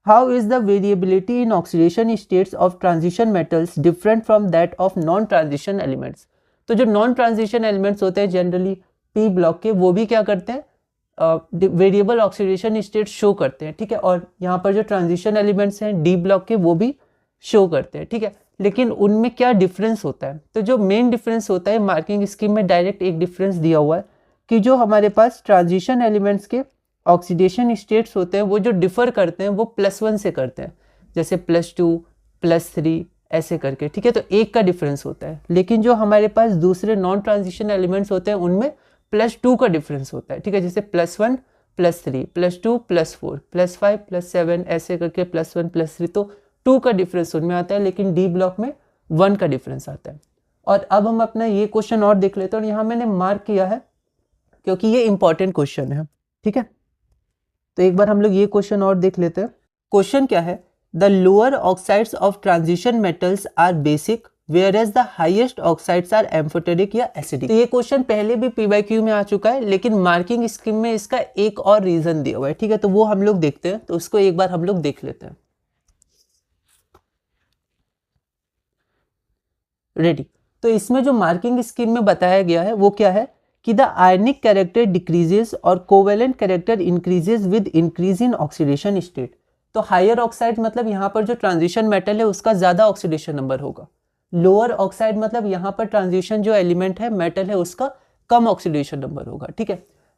how is the variability in oxidation states of transition metals different from that of non transition elements. तो जो नॉन ट्रांजिशन एलिमेंट्स होते हैं जनरली p ब्लॉक के, वो भी क्या करते हैं? वेरिएबल ऑक्सीडेशन स्टेट शो करते हैं. ठीक है, और यहाँ पर जो ट्रांजिशन एलिमेंट्स हैं डी ब्लॉक के, वो भी शो करते हैं. ठीक है, लेकिन उनमें क्या डिफरेंस होता है? तो जो मेन डिफरेंस होता है, मार्किंग स्कीम में डायरेक्ट एक डिफरेंस दिया हुआ है कि जो हमारे पास ट्रांजिशन एलिमेंट्स के ऑक्सीडेशन स्टेट्स होते हैं वो जो डिफर करते हैं वो +1 से करते हैं, जैसे +2, +3 ऐसे करके. ठीक है, तो एक का डिफरेंस होता है. लेकिन जो हमारे पास दूसरे नॉन ट्रांजिशन एलिमेंट्स होते हैं उनमें +2 का डिफरेंस होता है. ठीक है, जैसे +1, +3, +2, +4, +5, +7 ऐसे करके +1, +3, तो 2 का डिफरेंस उनमें आता है, लेकिन डी ब्लॉक में 1 का डिफरेंस आता है. और अब हम अपना ये क्वेश्चन और देख लेते हैं, और यहाँ मैंने मार्क किया है क्योंकि ये इंपॉर्टेंट क्वेश्चन है. ठीक है, तो एक बार हम लोग ये क्वेश्चन और देख लेते हैं. क्वेश्चन क्या है? The lower oxides of transition metals are basic whereas the highest oxides are amphoteric या acidic. तो ये क्वेश्चन पहले भी PYQ में आ चुका है, लेकिन मार्किंग स्कीम में इसका एक और रीजन दिया हुआ है. ठीक है, तो वो हम लोग देखते हैं, तो उसको एक बार हम लोग देख लेते हैं. रेडी. तो इसमें जो मार्किंग स्कीम में बताया गया है वो क्या है कि द आयनिक कैरेक्टर डिक्रीजेस और covalent character increases with increase in oxidation state. तो हायर ऑक्साइड मतलब यहाँ पर जो ट्रांजिशन मेटल है उसका ज्यादा ऑक्सीडेशन नंबर होगा. लोअर ऑक्साइड मतलब यहाँ पर ट्रांजिशन जो एलिमेंट है मेटल है उसका कम ऑक्सीडेशन नंबर होगा. ठीक है,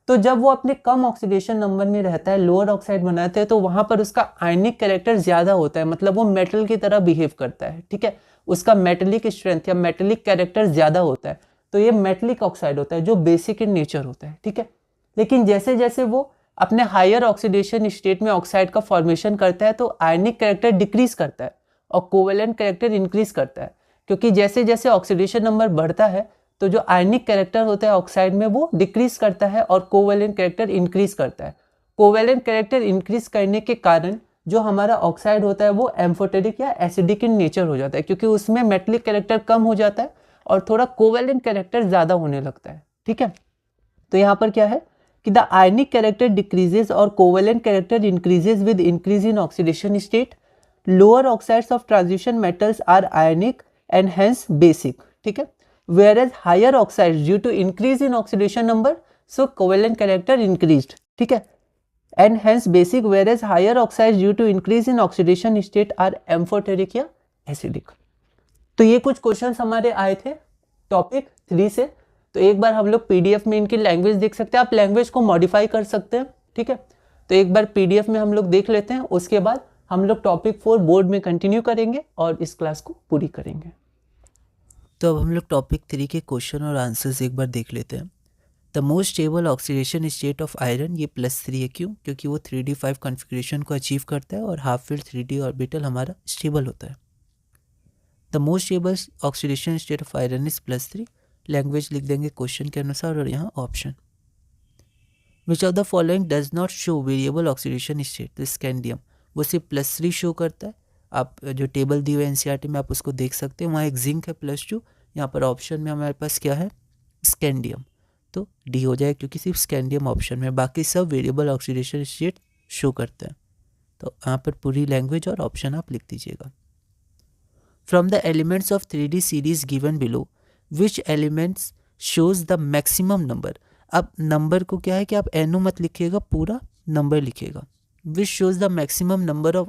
तो जब वो अपने कम ऑक्सीडेशन नंबर में रहता है, लोअर ऑक्साइड बनाते हैं, तो वहां पर उसका आयनिक कैरेक्टर ज्यादा होता है, मतलब वो मेटल की तरह बिहेव करता है. ठीक है, उसका मेटेलिक स्ट्रेंथ या मेटेलिक कैरेक्टर ज्यादा होता है, तो ये मेटेलिक ऑक्साइड होता है जो बेसिक इन नेचर होता है. ठीक है, लेकिन जैसे जैसे वो अपने हायर ऑक्सीडेशन स्टेट में ऑक्साइड का फॉर्मेशन करता है तो आयनिक कैरेक्टर डिक्रीज करता है और कोवेलेंट कैरेक्टर इंक्रीज करता है, क्योंकि जैसे जैसे ऑक्सीडेशन नंबर बढ़ता है तो जो आयनिक कैरेक्टर होता है ऑक्साइड में वो डिक्रीज करता है और कोवेलेंट कैरेक्टर इंक्रीज करता है। कोवेलेंट कैरेक्टर इंक्रीज करने के कारण जो हमारा ऑक्साइड होता है वो एम्फोटेरिक या एसिडिक इन नेचर हो जाता है, क्योंकि उसमें मेटलिक कैरेक्टर कम हो जाता है और थोड़ा कोवेलेंट कैरेक्टर ज़्यादा होने लगता है। ठीक है, तो यहाँ पर क्या है कि द आयनिक कैरेक्टर डिक्रीजेज और covalent character increases with increase in oxidation state. Lower oxides of transition metals are ionic and hence basic. ठीक है, whereas higher oxides due to increase in oxidation number, so covalent character increased. ठीक है, and hence basic, whereas higher oxides due to increase in oxidation state are amphoteric या acidic. तो ये कुछ questions हमारे आए थे टॉपिक 3 से। तो एक बार हम लोग पीडीएफ में इनकी लैंग्वेज देख सकते हैं, आप लैंग्वेज को मॉडिफाई कर सकते हैं। ठीक है, तो एक बार पीडीएफ में हम लोग देख लेते हैं, उसके बाद हम लोग टॉपिक 4 बोर्ड में कंटिन्यू करेंगे और इस क्लास को पूरी करेंगे। तो अब हम लोग टॉपिक 3 के क्वेश्चन और आंसर्स एक बार देख लेते हैं। The most stable oxidation state of iron, ये +3 है। क्यों? क्योंकि वो 3d5 कॉन्फ़िगरेशन को अचीव करता है और हाफ फिल्ड 3d ऑर्बिटल हमारा स्टेबल होता है। The most stable oxidation state of iron is +3। Language लिख देंगे क्वेश्चन के अनुसार और यहाँ option. Which of the following does not show variable oxidation state? तो स्कैंडियम वो सिर्फ +3 शो करता है। आप जो टेबल दी हुई एनसीईआरटी में आप उसको देख सकते हैं, वहाँ एक जिंक है +2। यहाँ पर ऑप्शन में हमारे पास क्या है? स्कैंडियम, तो डी हो जाए क्योंकि सिर्फ स्कैंडियम ऑप्शन में, बाकी सब वेरिएबल ऑक्सीडेशन स्टेट शो करते हैं। तो यहाँ पर पूरी लैंग्वेज और ऑप्शन आप लिख दीजिएगा। From the elements of 3D series given below, which elements shows the maximum number? अब नंबर को क्या है कि आप एनो मत लिखिएगा, पूरा नंबर लिखिएगा। Which shows the maximum number of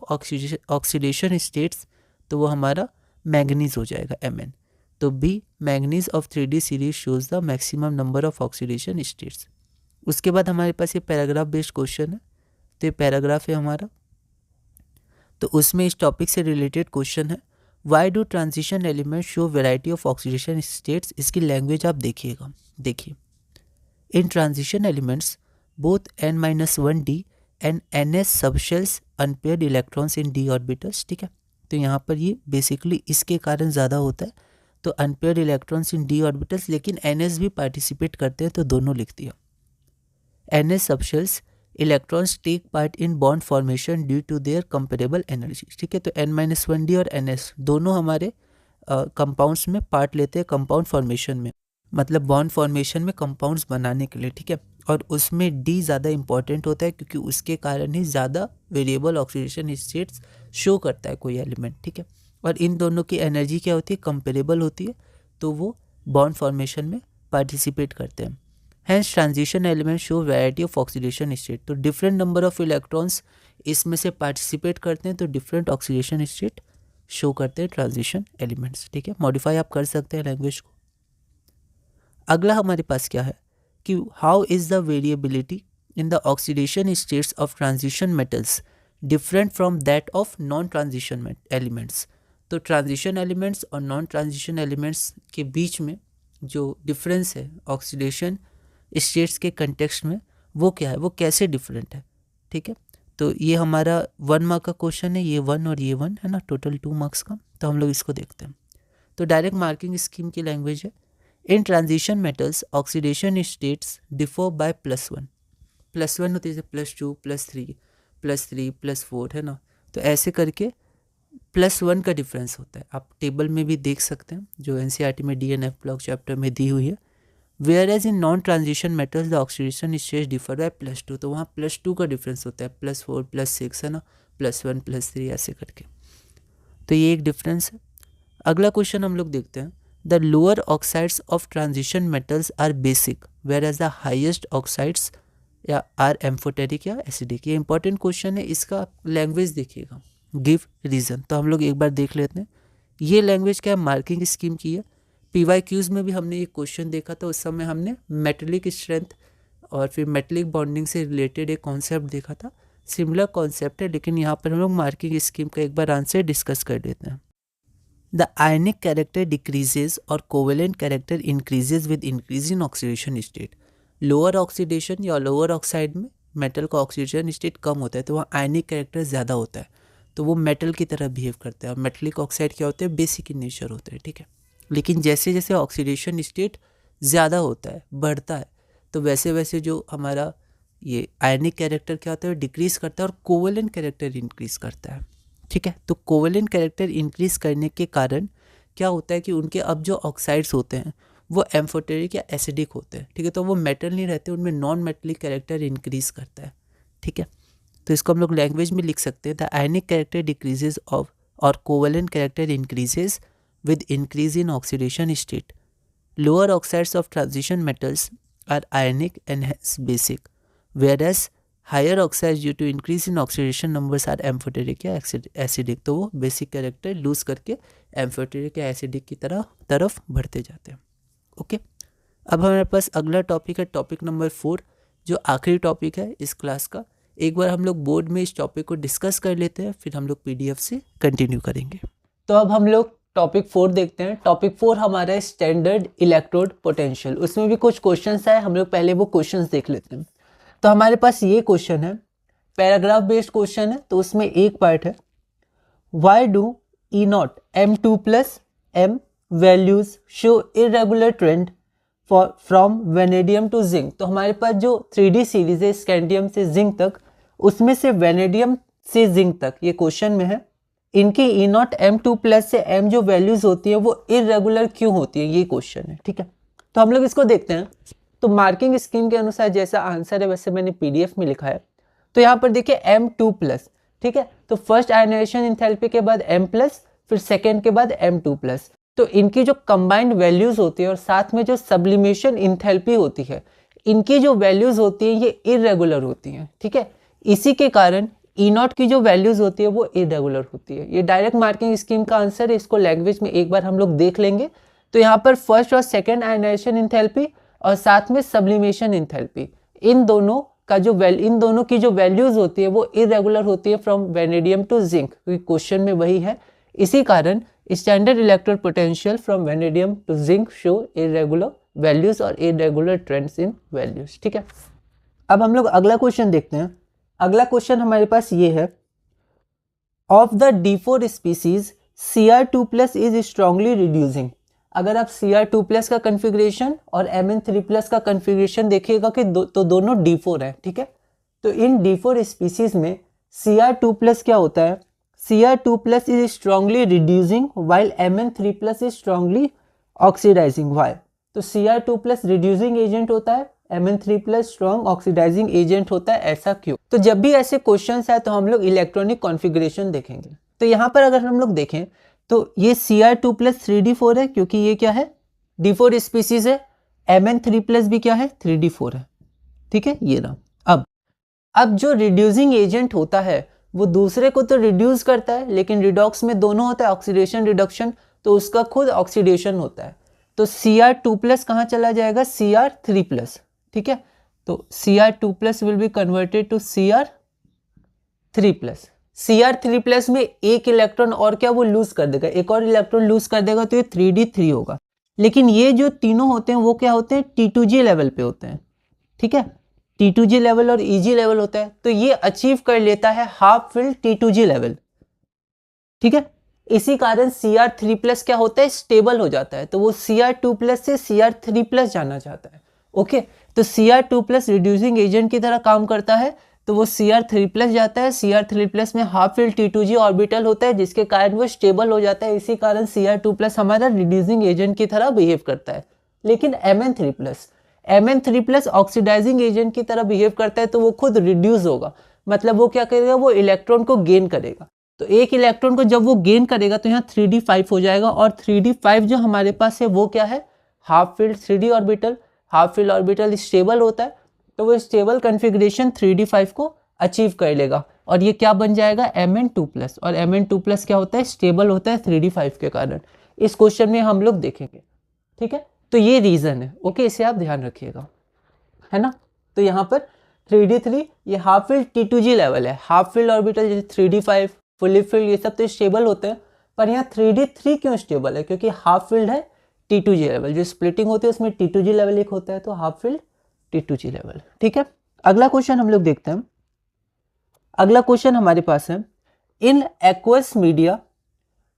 oxidation states, तो वो हमारा मैंगनीज हो जाएगा Mn। तो B, manganese of 3D series shows the maximum number of oxidation states. उसके बाद हमारे पास ये पैराग्राफ बेस्ड क्वेश्चन है, तो ये पैराग्राफ है हमारा, तो उसमें इस टॉपिक से रिलेटेड क्वेश्चन है, why do transition element show variety of oxidation states? इसकी लैंग्वेज आप देखिएगा। देखिए, इन transition elements both n-1d and ns subshells unpaired electrons in d orbitals. ठीक है, तो यहाँ पर ये बेसिकली इसके कारण ज़्यादा होता है, तो unpaired electrons in d orbitals, लेकिन ns भी पार्टिसिपेट करते हैं, तो दोनों लिख दिया। ns subshells electrons take part in bond formation due to their comparable energy. ठीक है, तो n-1d और ns दोनों हमारे कंपाउंड्स में पार्ट लेते हैं, कंपाउंड फॉर्मेशन में, मतलब बॉन्ड फॉर्मेशन में कंपाउंड्स बनाने के लिए। ठीक है, और उसमें D ज़्यादा इंपॉर्टेंट होता है क्योंकि उसके कारण ही ज़्यादा वेरिएबल ऑक्सीडेशन स्टेट्स शो करता है कोई एलिमेंट। ठीक है, और इन दोनों की एनर्जी क्या होती है? कंपेरेबल होती है, तो वो बॉन्ड फॉर्मेशन में पार्टिसिपेट करते हैं। Hence transition element show variety of oxidation state, तो डिफरेंट नंबर ऑफ इलेक्ट्रॉन्स इसमें से पार्टिसिपेट करते हैं, तो डिफरेंट ऑक्सीडेशन स्टेट शो करते हैं ट्रांजिशन एलिमेंट्स। ठीक है, मॉडिफाई आप कर सकते हैं लैंग्वेज को। अगला हमारे पास क्या है कि how is the variability in the oxidation states of transition metals different from that of non transition elements? तो ट्रांजिशन एलिमेंट्स और नॉन ट्रांजिशन एलिमेंट्स के बीच में जो डिफरेंस है ऑक्सीडेशन स्टेट्स के कंटेक्स्ट में, वो क्या है, वो कैसे डिफरेंट है? ठीक है, तो ये हमारा 1 मार्क का क्वेश्चन है, ये 1 और ये 1 है ना, टोटल 2 मार्क्स का। तो हम लोग इसको देखते हैं। तो डायरेक्ट मार्किंग स्कीम की लैंग्वेज है, इन transition metals oxidation states differ bye +1। +1 होती है, +2, +3, +3, +4 है ना, तो ऐसे करके +1 का डिफरेंस होता है। आप टेबल में भी देख सकते हैं जो एनसीईआरटी में DNF ब्लॉक चैप्टर में दी हुई है। Whereas in non transition metals the oxidation states differ by +2, तो वहाँ +2 का डिफरेंस होता है, +4, +6 है ना, +1, +3 ऐसे करके। तो ये एक डिफरेंस है। अगला क्वेश्चन हम लोग देखते हैं, the lower oxides of transition metals are basic whereas the highest oxides या आर एम्फोटेरिक या एसिडिक। ये इंपॉर्टेंट क्वेश्चन है, इसका लैंग्वेज देखिएगा, गिव रीज़न। तो हम लोग एक बार देख लेते हैं। ये लैंग्वेज क्या है? मार्किंग स्कीम की है। PYQs में भी हमने ये क्वेश्चन देखा था, उस समय हमने मेटलिक स्ट्रेंथ और फिर मेटलिक बॉन्डिंग से रिलेटेड एक कॉन्सेप्ट देखा था। सिमिलर कॉन्सेप्ट है, लेकिन यहाँ पर हम लोग मार्किंग स्कीम का एक बार आंसर डिस्कस कर लेते हैं। द आयनिक कैरेक्टर डिक्रीजेज और covalent character increases with increase in oxidation state. Lower oxidation या लोअर ऑक्साइड में मेटल का ऑक्सीडेशन स्टेट कम होता है, तो वहाँ आयनिक कैरेक्टर ज़्यादा होता है, तो वो मेटल की तरह बिहेव करता है। और मेटलिक ऑक्साइड क्या होते हैं? बेसिक इन नेचर होते हैं। ठीक है, लेकिन जैसे जैसे ऑक्सीडेशन स्टेट ज़्यादा होता है, बढ़ता है, तो वैसे वैसे जो हमारा ये आयनिक कैरेक्टर क्या होता है, डिक्रीज करता है और कोवेलेंट कैरेक्टर इंक्रीज करता है। ठीक है, तो कोवेलेंट कैरेक्टर इंक्रीज करने के कारण क्या होता है कि उनके अब जो ऑक्साइड्स होते हैं वो एम्फोटेरिक या एसिडिक होते हैं। ठीक है, तो वो मेटल नहीं रहते, उनमें नॉन मेटलिक कैरेक्टर इंक्रीज करता है। ठीक है, तो इसको हम लोग लैंग्वेज में लिख सकते हैं, the ionic character decreases of और covalent character increases with increase in oxidation state. Lower oxides of transition metals are ionic and hence basic, whereas higher oxides due to increase in oxidation numbers are amphoteric या acidic. तो वो basic character loose करके amphoteric या acidic की तरफ बढ़ते जाते हैं। ओके, अब हमारे पास अगला टॉपिक है टॉपिक नंबर 4, जो आखिरी टॉपिक है इस क्लास का। एक बार हम लोग बोर्ड में इस टॉपिक को डिस्कस कर लेते हैं, फिर हम लोग PDF से कंटिन्यू करेंगे। तो अब हम लोग टॉपिक 4 देखते हैं। टॉपिक 4 हमारा है स्टैंडर्ड इलेक्ट्रोड पोटेंशियल। उसमें भी कुछ क्वेश्चंस आए, हम लोग पहले वो क्वेश्चंस देख लेते हैं। तो हमारे पास ये क्वेश्चन है, पैराग्राफ बेस्ड क्वेश्चन है। तो उसमें एक पार्ट है, why do E0 M2 plus M values show irregular trend from vanadium to zinc. तो हमारे पास जो 3D सीरीज है स्कैंडियम से जिंक तक, उसमें से वेनेडियम से जिंक तक ये क्वेश्चन में है, इनकी E0 M2 प्लस से M जो वैल्यूज होती है वो इरेगुलर क्यों होती है, ये क्वेश्चन है। ठीक है, तो हम लोग इसको देखते हैं। तो मार्किंग स्कीम के अनुसार जैसा आंसर है वैसे मैंने PDF में लिखा है। तो यहाँ पर देखिए M2 प्लस, ठीक है, तो फर्स्ट आयनाइजेशन इंथैल्पी के बाद M प्लस, फिर सेकेंड के बाद M2 प्लस। तो इनकी जो कंबाइंड वैल्यूज होती है और साथ में जो सब्लिमेशन इंथैल्पी होती है, इनकी जो वैल्यूज होती है ये इरेगुलर होती हैं। ठीक है, इसी के कारण E0 की जो वैल्यूज होती है वो इरेगुलर होती है। ये डायरेक्ट मार्किंग स्कीम का आंसर है, इसको लैंग्वेज में एक बार हम लोग देख लेंगे। तो यहाँ पर फर्स्ट और सेकेंड आयनाइजेशन इंथैल्पी और साथ में सब्लिमेशन इंथैल्पी, इन दोनों की जो वैल्यूज होती है वो इरेगुलर होती है फ्रॉम वेनेडियम टू जिंक, क्योंकि क्वेश्चन में वही है। इसी कारण standard electrode potential from vanadium to zinc show irregular values और इरेगुलर ट्रेंड्स इन वैल्यूज। ठीक है, अब हम लोग अगला क्वेश्चन देखते हैं। अगला क्वेश्चन हमारे पास ये है, of the D4 species Cr2 plus is strongly reducing. अगर आप Cr2 प्लस का कन्फिग्रेशन और Mn3 प्लस का कन्फिग्रेशन देखिएगा कि तो दोनों D4 है। ठीक है, तो इन D4 स्पीसीज में Cr2 प्लस क्या होता है, Cr2 plus is strongly reducing while Mn3 plus is strongly oxidizing. Why, तो Cr2 प्लस रिड्यूसिंग एजेंट होता है, Mn3 plus strong oxidising agent होता है, ऐसा क्यों? तो जब भी ऐसे क्वेश्चंस आए तो हम लोग इलेक्ट्रॉनिक कॉन्फ़िगरेशन देखेंगे। तो यहाँ पर अगर हम लोग देखें तो ये Cr2 प्लस 3D4 है, क्योंकि ये क्या है, D4 स्पीसीज है। Mn3 प्लस भी क्या है, 3D4 है। ठीक है, ये रहा। अब जो रिड्यूसिंग एजेंट होता है वो दूसरे को तो रिड्यूस करता है, लेकिन रिडॉक्स में दोनों होता है, ऑक्सीडेशन रिडक्शन, तो उसका खुद ऑक्सीडेशन होता है। तो Cr2 प्लस कहाँ चला जाएगा, Cr3 प्लस। ठीक है, तो Cr2 plus will be converted to Cr3 plus. Cr3 plus में एक इलेक्ट्रॉन और क्या वो लूज कर देगा, एक और इलेक्ट्रॉन लूज कर देगा, तो ये 3D3 होगा। लेकिन ये जो तीनों होते हैं वो क्या होते हैं, T2G लेवल पे होते हैं। ठीक है, T2G लेवल और EG लेवल होता है, तो ये अचीव कर लेता है हाफ फिल्ड T2G लेवल। ठीक है, इसी कारण Cr3 प्लस क्या होता है, स्टेबल हो जाता है, तो वो Cr2 प्लस से Cr3 प्लस जाना चाहता है। ओके, तो Cr2 प्लस रिड्यूसिंग एजेंट की तरह काम करता है, तो वो Cr3 प्लस जाता है। Cr3 प्लस में हाफ फिल्ड T2G ऑर्बिटल होता है, जिसके कारण वो स्टेबल हो जाता है। इसी कारण Cr2 प्लस हमारा रिड्यूसिंग एजेंट की तरह बिहेव करता है। लेकिन Mn3 प्लस ऑक्सीडाइजिंग एजेंट की तरह बिहेव करता है, तो वो खुद रिड्यूस होगा, मतलब वो क्या करेगा, वो इलेक्ट्रॉन को गेन करेगा। तो एक इलेक्ट्रॉन को जब वो गेन करेगा तो यहाँ 3D5 हो जाएगा, और 3D5 जो हमारे पास है वो क्या है, half field 3D orbital. Half filled orbital stable होता है, तो वो स्टेबल कन्फिग्रेशन 3D5 को अचीव कर लेगा, और ये क्या बन जाएगा, Mn2 प्लस। और Mn2 प्लस क्या होता है, स्टेबल होता है 3D5 के कारण। इस क्वेश्चन में हम लोग देखेंगे। ठीक है, तो ये रीजन है। ओके, इसे आप ध्यान रखिएगा, है ना। तो यहाँ पर 3D3 ये हाफ फील्ड T2G लेवल है। हाफ फील्ड ऑर्बिटल जैसे 3D5, फुली फील्ड, ये सब तो स्टेबल होते हैं, पर यहाँ 3D3 क्यों स्टेबल है, क्योंकि हाफ फील्ड है T2G लेवल। जो स्प्लिटिंग होती है उसमें T2G लेवल एक होता है, तो हाफ फील्ड T2G लेवल। ठीक है, अगला क्वेश्चन हम लोग देखते हैं। अगला क्वेश्चन हमारे पास है, in aqueous media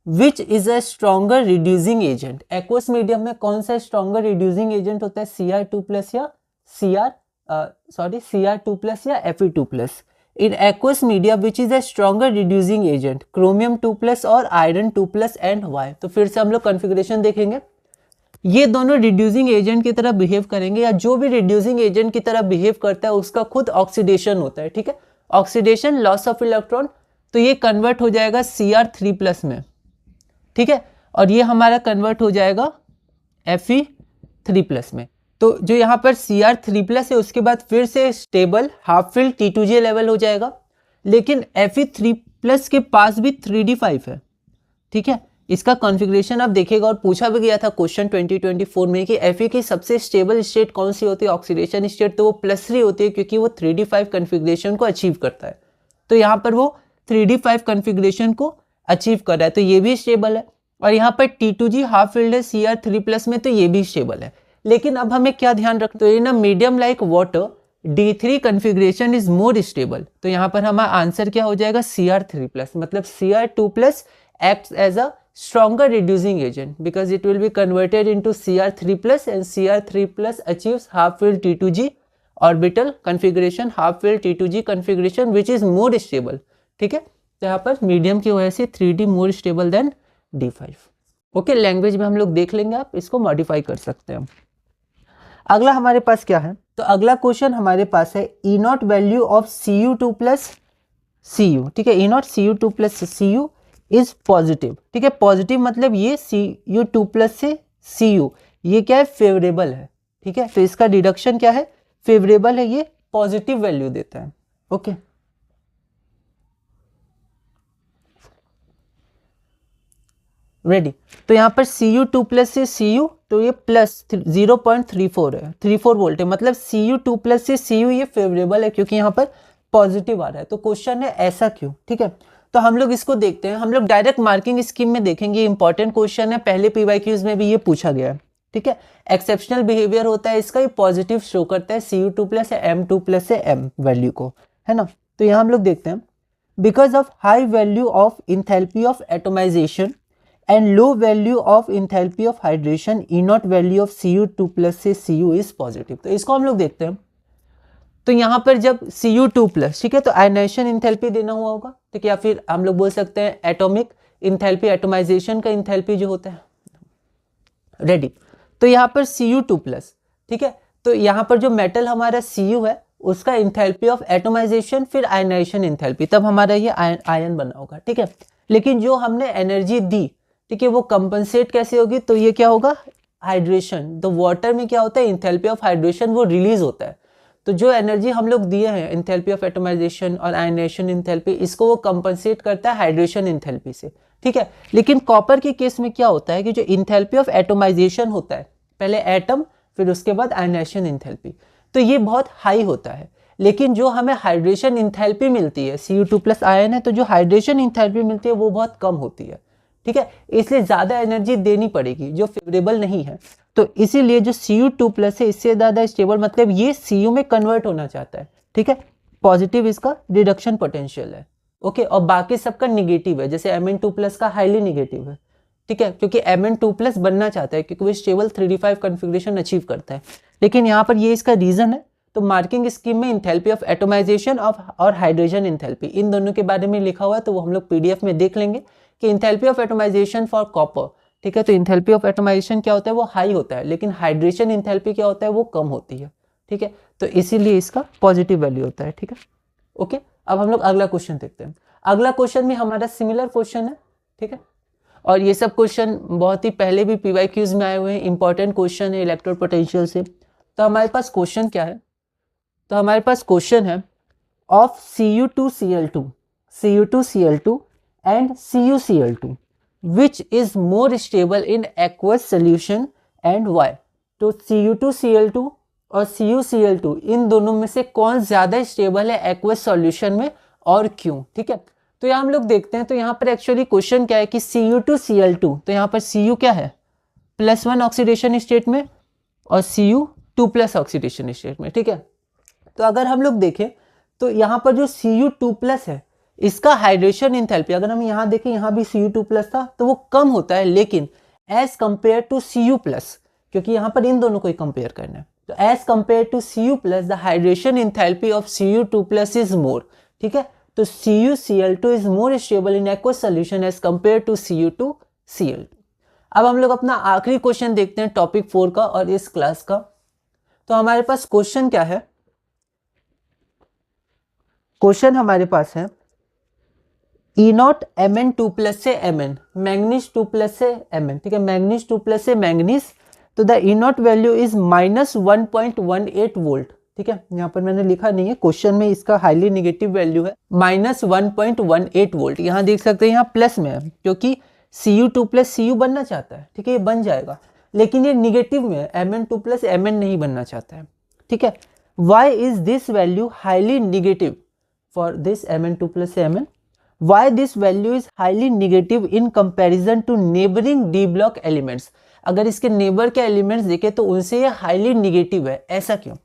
which is a stronger reducing agent. Aqueous medium में कौन सा स्ट्रॉन्गर रिड्यूसिंग एजेंट होता है, Cr2+ या Cr2+ या Fe2+। In aqueous media which is a stronger reducing agent, chromium 2+ और आयरन 2+ एंड वाई। तो फिर से हम लोग कॉन्फ़िगरेशन देखेंगे, ये दोनों रिड्यूसिंग एजेंट की तरह बिहेव करेंगे, या जो भी रिड्यूसिंग एजेंट की तरह बिहेव करता है उसका खुद ऑक्सीडेशन होता है, ठीक है, ऑक्सीडेशन, लॉस ऑफ इलेक्ट्रॉन। तो ये कन्वर्ट हो जाएगा Cr3+ में, ठीक है, और ये हमारा कन्वर्ट हो जाएगा Fe3+ में। तो जो यहाँ पर Cr3+ है उसके बाद फिर से stable half field T2J level हो जाएगा, लेकिन Fe3+ के पास भी 3d5 है, ठीक है। इसका कॉन्फ़िगरेशन आप देखिएगा, और पूछा भी गया था क्वेश्चन 2024 में कि Fe की सबसे स्टेबल स्टेट कौन सी होती है, ऑक्सीडेशन स्टेट, तो वो +3 होती है क्योंकि वो 3d5 कॉन्फ़िगरेशन को अचीव करता है। तो यहाँ पर वो 3d5 कॉन्फ़िगरेशन को अचीव कर रहा है, तो ये भी स्टेबल है। और यहाँ पर T2G हाफ फील्ड है Cr3+ में, तो ये भी स्टेबल है। लेकिन अब हमें क्या ध्यान रखना, तो in a medium like water D3 configuration is more stable. तो यहाँ पर हमारा आंसर क्या हो जाएगा, Cr3+, मतलब Cr2+ acts as a stronger reducing agent because it will be converted into Cr3+ and Cr3+ achieves half filled T2G orbital configuration, half filled T2G configuration which is more stable, ठीक है। तो यहाँ पर medium की वजह से 3D more stable than D5। Okay, language में हम लोग देख लेंगे, आप इसको मॉडिफाई कर सकते हैं। अगला हमारे पास क्या है, तो अगला क्वेश्चन हमारे पास है E0 value of Cu2+ Cu, ठीक है, E0 Cu2+ Cu is positive, ठीक है। पॉजिटिव मतलब ये Cu2+ से Cu ये क्या है, फेवरेबल है, ठीक है। तो इसका डिडक्शन क्या है, फेवरेबल है, ये पॉजिटिव वैल्यू देता है। Okay, ready. तो यहाँ पर Cu2+ से Cu, तो ये +0.34 है, 34 वोल्ट है, मतलब Cu2+ से Cu ये फेवरेबल है क्योंकि यहाँ पर पॉजिटिव आ रहा है। तो क्वेश्चन है ऐसा क्यों, ठीक है। तो हम लोग इसको देखते हैं, हम लोग डायरेक्ट मार्किंग स्कीम में देखेंगे, इंपॉर्टेंट क्वेश्चन है, पहले PYQs में भी ये पूछा गया है, ठीक है। एक्सेप्शनल बिहेवियर होता है इसका, ये पॉजिटिव शो करता है Cu2+ से M2+ से M वैल्यू को, है ना। तो यहाँ हम लोग देखते हैं, because of high value of enthalpy of atomization and low value of enthalpy of hydration, E0 value of Cu2+ से Cu इज पॉजिटिव। तो इसको हम लोग देखते हैं। तो यहाँ पर जब Cu2+, ठीक है, तो आयनाइजेशन इंथैल्पी देना हुआ होगा, ठीक है, या फिर हम लोग बोल सकते हैं एटॉमिक इंथैल्पी, एटोमाइजेशन का इंथैल्पी जो होता है, रेडी। तो यहाँ पर Cu2+, ठीक है, तो यहाँ पर जो मेटल हमारा Cu है उसका इंथैल्पी ऑफ एटोमाइजेशन फिर आयनाइजेशन इंथैल्पी, तब हमारा ये आयन बना होगा, ठीक है। लेकिन जो हमने एनर्जी दी, ठीक है, वो कंपनसेट कैसे होगी, तो ये क्या होगा, हाइड्रेशन। तो वाटर में क्या होता है, इंथैल्पी ऑफ हाइड्रेशन वो रिलीज होता है। तो जो एनर्जी हम लोग दिए हैं इंथैल्पी ऑफ एटोमाइजेशन और आयनाइजेशन इंथैल्पी, इसको वो कंपनसेट करता है हाइड्रेशन इंथैल्पी से, ठीक है। लेकिन कॉपर के केस में क्या होता है कि जो इंथैल्पी ऑफ एटोमाइजेशन होता है, पहले एटम फिर उसके बाद आयनाइजेशन इंथैल्पी, तो ये बहुत हाई होता है। लेकिन जो हमें हाइड्रेशन इंथैल्पी मिलती है, Cu2+ आयन है, तो जो हाइड्रेशन इंथैल्पी मिलती है वो बहुत कम होती है, ठीक है। इसलिए ज़्यादा एनर्जी देनी पड़ेगी जो फेवरेबल नहीं है। तो इसीलिए जो Cu2+ है इससे ज़्यादा स्टेबल, मतलब ये Cu में कन्वर्ट होना चाहता है, ठीक है। पॉजिटिव इसका रिडक्शन पोटेंशियल है, ओके। और बाकी सबका निगेटिव है, जैसे Mn2+ का हाईली निगेटिव है, ठीक है, क्योंकि Mn2+ बनना चाहता है क्योंकि वो स्टेबल 3d5 कॉन्फ़िगरेशन अचीव करता है। लेकिन यहाँ पर ये इसका रीज़न है। तो मार्किंग स्कीम में इंथैल्पी ऑफ एटोमाइजेशन और हाइड्रोजन इंथैल्पी, इन दोनों के बारे में लिखा हुआ है, तो वो हम लोग PDF में देख लेंगे कि enthalpy of atomisation for copper, ठीक है, तो इंथैल्पी ऑफ एटोमाइजेशन क्या होता है, वो हाई होता है, लेकिन हाइड्रेशन इंथैल्पी क्या होता है, वो कम होती है, ठीक है। तो इसीलिए इसका पॉजिटिव वैल्यू होता है, ठीक है, ओके। अब हम लोग अगला क्वेश्चन देखते हैं। अगला क्वेश्चन में हमारा सिमिलर क्वेश्चन है, ठीक है, और ये सब क्वेश्चन बहुत ही पहले भी PYQs में आए हुए हैं, इंपॉर्टेंट क्वेश्चन है इलेक्ट्रोड पोटेंशियल से। तो हमारे पास क्वेश्चन क्या है, तो हमारे पास क्वेश्चन है of Cu2Cl2 and CuCl2 which is more stable in aqueous solution and why। तो Cu2Cl2 और CuCl2 इन दोनों में से कौन ज्यादा स्टेबल है एक्वस सॉल्यूशन में और क्यों, ठीक है। तो यहाँ हम लोग देखते हैं, तो यहाँ पर एक्चुअली क्वेश्चन क्या है कि Cu2Cl2, तो यहाँ पर Cu क्या है, +1 ऑक्सीडेशन स्टेट में और Cu2+ ऑक्सीडेशन स्टेट में, ठीक है। तो अगर हम लोग देखें तो यहाँ पर जो Cu2+ है इसका हाइड्रेशन इंथैल्पी, अगर हम यहाँ देखें, यहाँ भी Cu2+ था तो वो कम होता है, लेकिन एज कंपेयर टू Cu+, क्योंकि यहाँ पर इन दोनों को ही कंपेयर करना है, तो as compare to Cu+, the hydration enthalpy of Cu2+ is more, ठीक है। तो CuCl2 is more stable in aqueous solution as compare to Cu2Cl2। अब हम लोग अपना आखिरी क्वेश्चन देखते हैं टॉपिक 4 का और इस क्लास का। तो हमारे पास क्वेश्चन क्या है, क्वेश्चन हमारे पास है E0 Mn2+ से Mn, मैंगनीज 2+ से Mn, ठीक है, मैंगनीज 2+ से मैंगनीज। तो the E0 value is -1.18 volt, ठीक है, यहाँ पर मैंने लिखा नहीं है, क्वेश्चन में इसका हाईली निगेटिव वैल्यू है -1.18 वोल्ट। यहाँ देख सकते हैं, यहाँ प्लस में है क्योंकि Cu2+ Cu बनना चाहता है, ठीक है, ये बन जाएगा, लेकिन ये निगेटिव में है, Mn2+ Mn नहीं बनना चाहता है, ठीक है। Why is this value highly negative for this Mn2+ से Mn? Why this value is highly negative in comparison to neighboring D block elements? अगर इसके नेबर के एलिमेंट्स देखें तो उनसे ये हाईली निगेटिव है, ऐसा क्यों?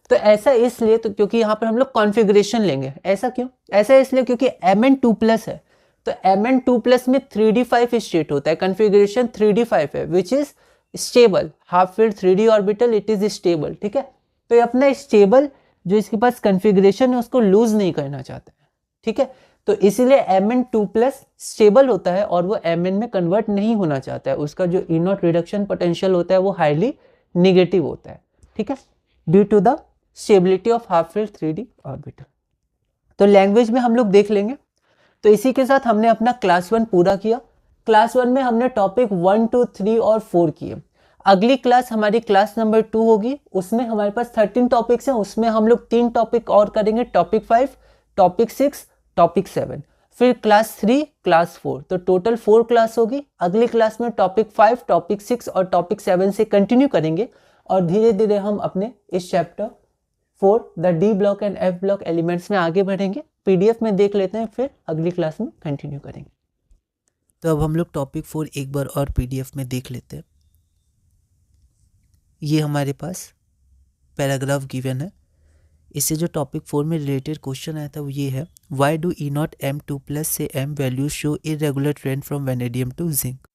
तो ऐसा इसलिए, तो क्योंकि यहाँ पर हम लोग कॉन्फ़िगरेशन लेंगे। ऐसा क्यों? ऐसा इसलिए क्योंकि Mn2+ है, तो Mn2+ में 3d5 स्टेट होता है, कॉन्फ़िगरेशन 3d5 है, which is stable, half filled 3d orbital, it is stable, ठीक है। तो ये अपना स्टेबल जो इसके पास कॉन्फ़िगरेशन है उसको लूज नहीं करना चाहता है, ठीक है। तो इसीलिए Mn2+ स्टेबल होता है और वो Mn में कन्वर्ट नहीं होना चाहता है, उसका जो E0 रिडक्शन पोटेंशियल होता है वो हाईली निगेटिव होता है, ठीक है, due to the stability of half filled 3d orbital. तो लैंग्वेज में हम लोग देख लेंगे। तो इसी के साथ हमने अपना क्लास 1 पूरा किया। क्लास 1 में हमने टॉपिक 1, 2, 3 और 4 किए। अगली क्लास हमारी क्लास नंबर 2 होगी, उसमें हमारे पास 13 टॉपिक्स हैं, उसमें हम लोग 3 टॉपिक और करेंगे, टॉपिक 5, टॉपिक 6, टॉपिक 7, फिर क्लास 3, क्लास 4, तो टोटल 4 क्लास होगी। अगली क्लास में टॉपिक 5, टॉपिक 6 और टॉपिक 7 से कंटिन्यू करेंगे और धीरे धीरे हम अपने इस chapter 4 the D block and F block elements में आगे बढ़ेंगे। पीडीएफ में देख लेते हैं, फिर अगली क्लास में कंटिन्यू करेंगे। तो अब हम लोग टॉपिक 4 एक बार और पीडीएफ में देख लेते हैं। ये हमारे पास पैराग्राफ गिवन है, इससे जो टॉपिक 4 में रिलेटेड क्वेश्चन आया था वो ये है, वाई डू E0 M2+ से M value show irregular trend from vanadium to zinc.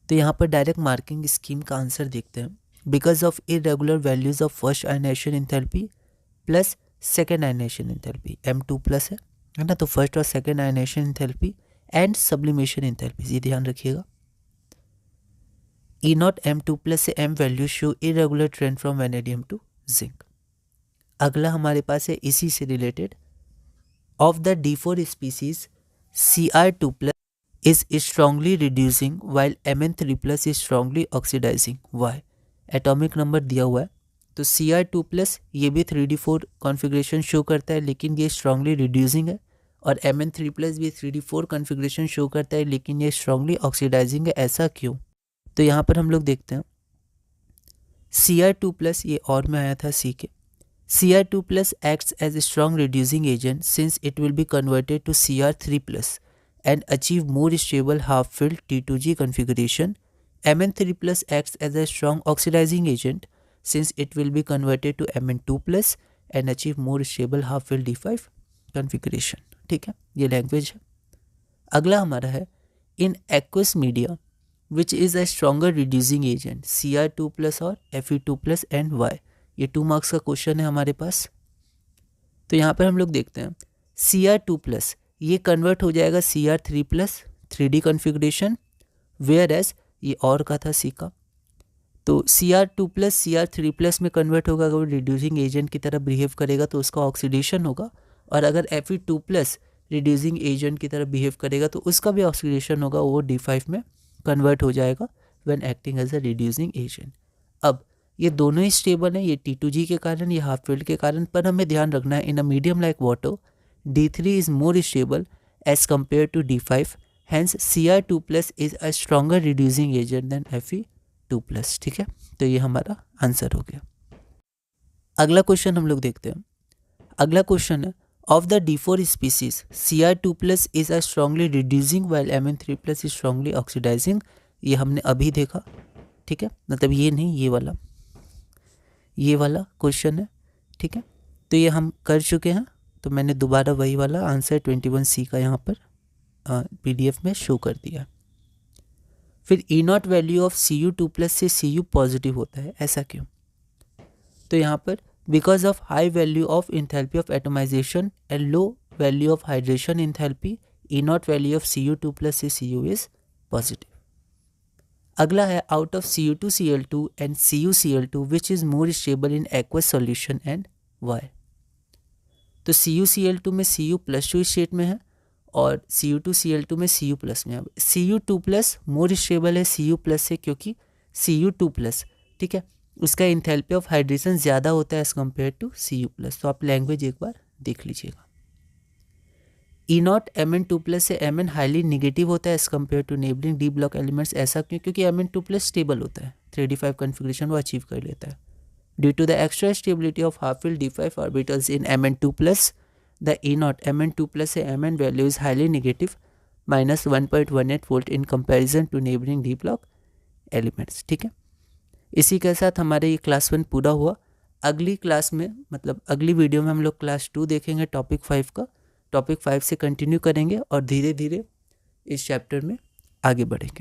तो यहाँ पर डायरेक्ट मार्किंग स्कीम का आंसर देखते हैं। Because of irregular values of first ionization enthalpy plus second ionization enthalpy, M2+ है ना, तो फर्स्ट और second ionization enthalpy and sublimation enthalpy, ये ध्यान रखिएगा। E0 M2+ से M value show irregular trend from vanadium to zinc. अगला हमारे पास है इसी से related, of the D4 species Cr2+ is strongly reducing while Mn3+ is strongly oxidizing, why? Atomic number दिया हुआ है, तो Cr2+ ये भी 3d4 कॉन्फ़िगरेशन शो करता है लेकिन ये स्ट्रांगली रिड्यूसिंग है, और Mn3+ भी 3d4 कॉन्फ़िगरेशन शो करता है लेकिन ये स्ट्रांगली ऑक्सीडाइजिंग है। ऐसा क्यों? तो यहाँ पर हम लोग देखते हैं, Cr2+ ये और में आया था C के, Cr2+ acts as a strong reducing agent since it will be converted to Cr3+ and achieve more stable half-filled T2G configuration. Mn3+ acts as a strong oxidizing agent since it will be converted to Mn2+ and achieve more stable half-filled D5 configuration, ठीक है, ये language है। अगला हमारा है, in aqueous media which is a stronger reducing agent Cr2+ और Fe2+ and Y। ये 2 marks का क्वेश्चन है हमारे पास। तो यहाँ पर हम लोग देखते हैं, Cr2+ ये कन्वर्ट हो जाएगा Cr3+, 3D configuration, where as ये और का था C का, तो Cr2+ Cr3+ में कन्वर्ट होगा, अगर वो रिड्यूसिंग एजेंट की तरह बिहेव करेगा तो उसका ऑक्सीडेशन होगा, और अगर Fe2+ रिड्यूसिंग एजेंट की तरह बिहेव करेगा तो उसका भी ऑक्सीडेशन होगा, वो D5 में कन्वर्ट हो जाएगा when acting as a reducing agent. अब ये दोनों ही स्टेबल हैं, ये T2G के कारण, ये हाफ फील्ड के कारण, पर हमें ध्यान रखना है in a medium like water D3 is more stable as compare to D5, hence Cr2+ is a stronger reducing agent than Fe2+, ठीक है। तो ये हमारा आंसर हो गया। अगला क्वेश्चन हम लोग देखते हैं। अगला क्वेश्चन है, of the D4 species Cr2+ is a strongly reducing while Mn3+ is strongly oxidizing. ये हमने अभी देखा, ठीक है, मतलब ये नहीं, ये वाला क्वेश्चन है, ठीक है। तो ये हम कर चुके हैं, तो मैंने दोबारा वही वाला आंसर 21C का यहाँ पर PDF में शो कर दिया। फिर E0 वैल्यू ऑफ Cu2+ से Cu पॉजिटिव होता है, ऐसा क्यों? तो यहाँ पर because of high value of enthalpy of atomization and low value of hydration enthalpy, E0 value of Cu2+ से Cu इज पॉजिटिव। अगला है out of Cu2Cl2 and CuCl2 which is more stable in aqueous solution and why. तो CuCl2 में Cu+2 state में है और Cu2Cl2 में Cu+ में है। Cu2+ मोर स्टेबल है Cu+ से, क्योंकि Cu2+, ठीक है, उसका इंथैल्पी ऑफ हाइड्रेशन ज़्यादा होता है एज़ कम्पेयर टू Cu+। तो आप लैंग्वेज एक बार देख लीजिएगा। E0 Mn2+ से Mn हाईली निगेटिव होता है as compare to neighbouring d block elements, ऐसा क्यों? क्योंकि Mn2+ स्टेबल होता है, 3d5 कन्फिग्रेशन वो अचीव कर लेता है। Due to the extra stability of half fill d5 orbitals in Mn2+, the E0 Mn2+ से Mn value is highly negative -1.18 volt in comparison to neighbouring d block elements, ठीक है। इसी के साथ हमारे ये क्लास 1 पूरा हुआ। अगली क्लास में, मतलब अगली वीडियो में हम लोग क्लास 2 देखेंगे टॉपिक 5 का। टॉपिक 5 से कंटिन्यू करेंगे और धीरे धीरे इस चैप्टर में आगे बढ़ेंगे।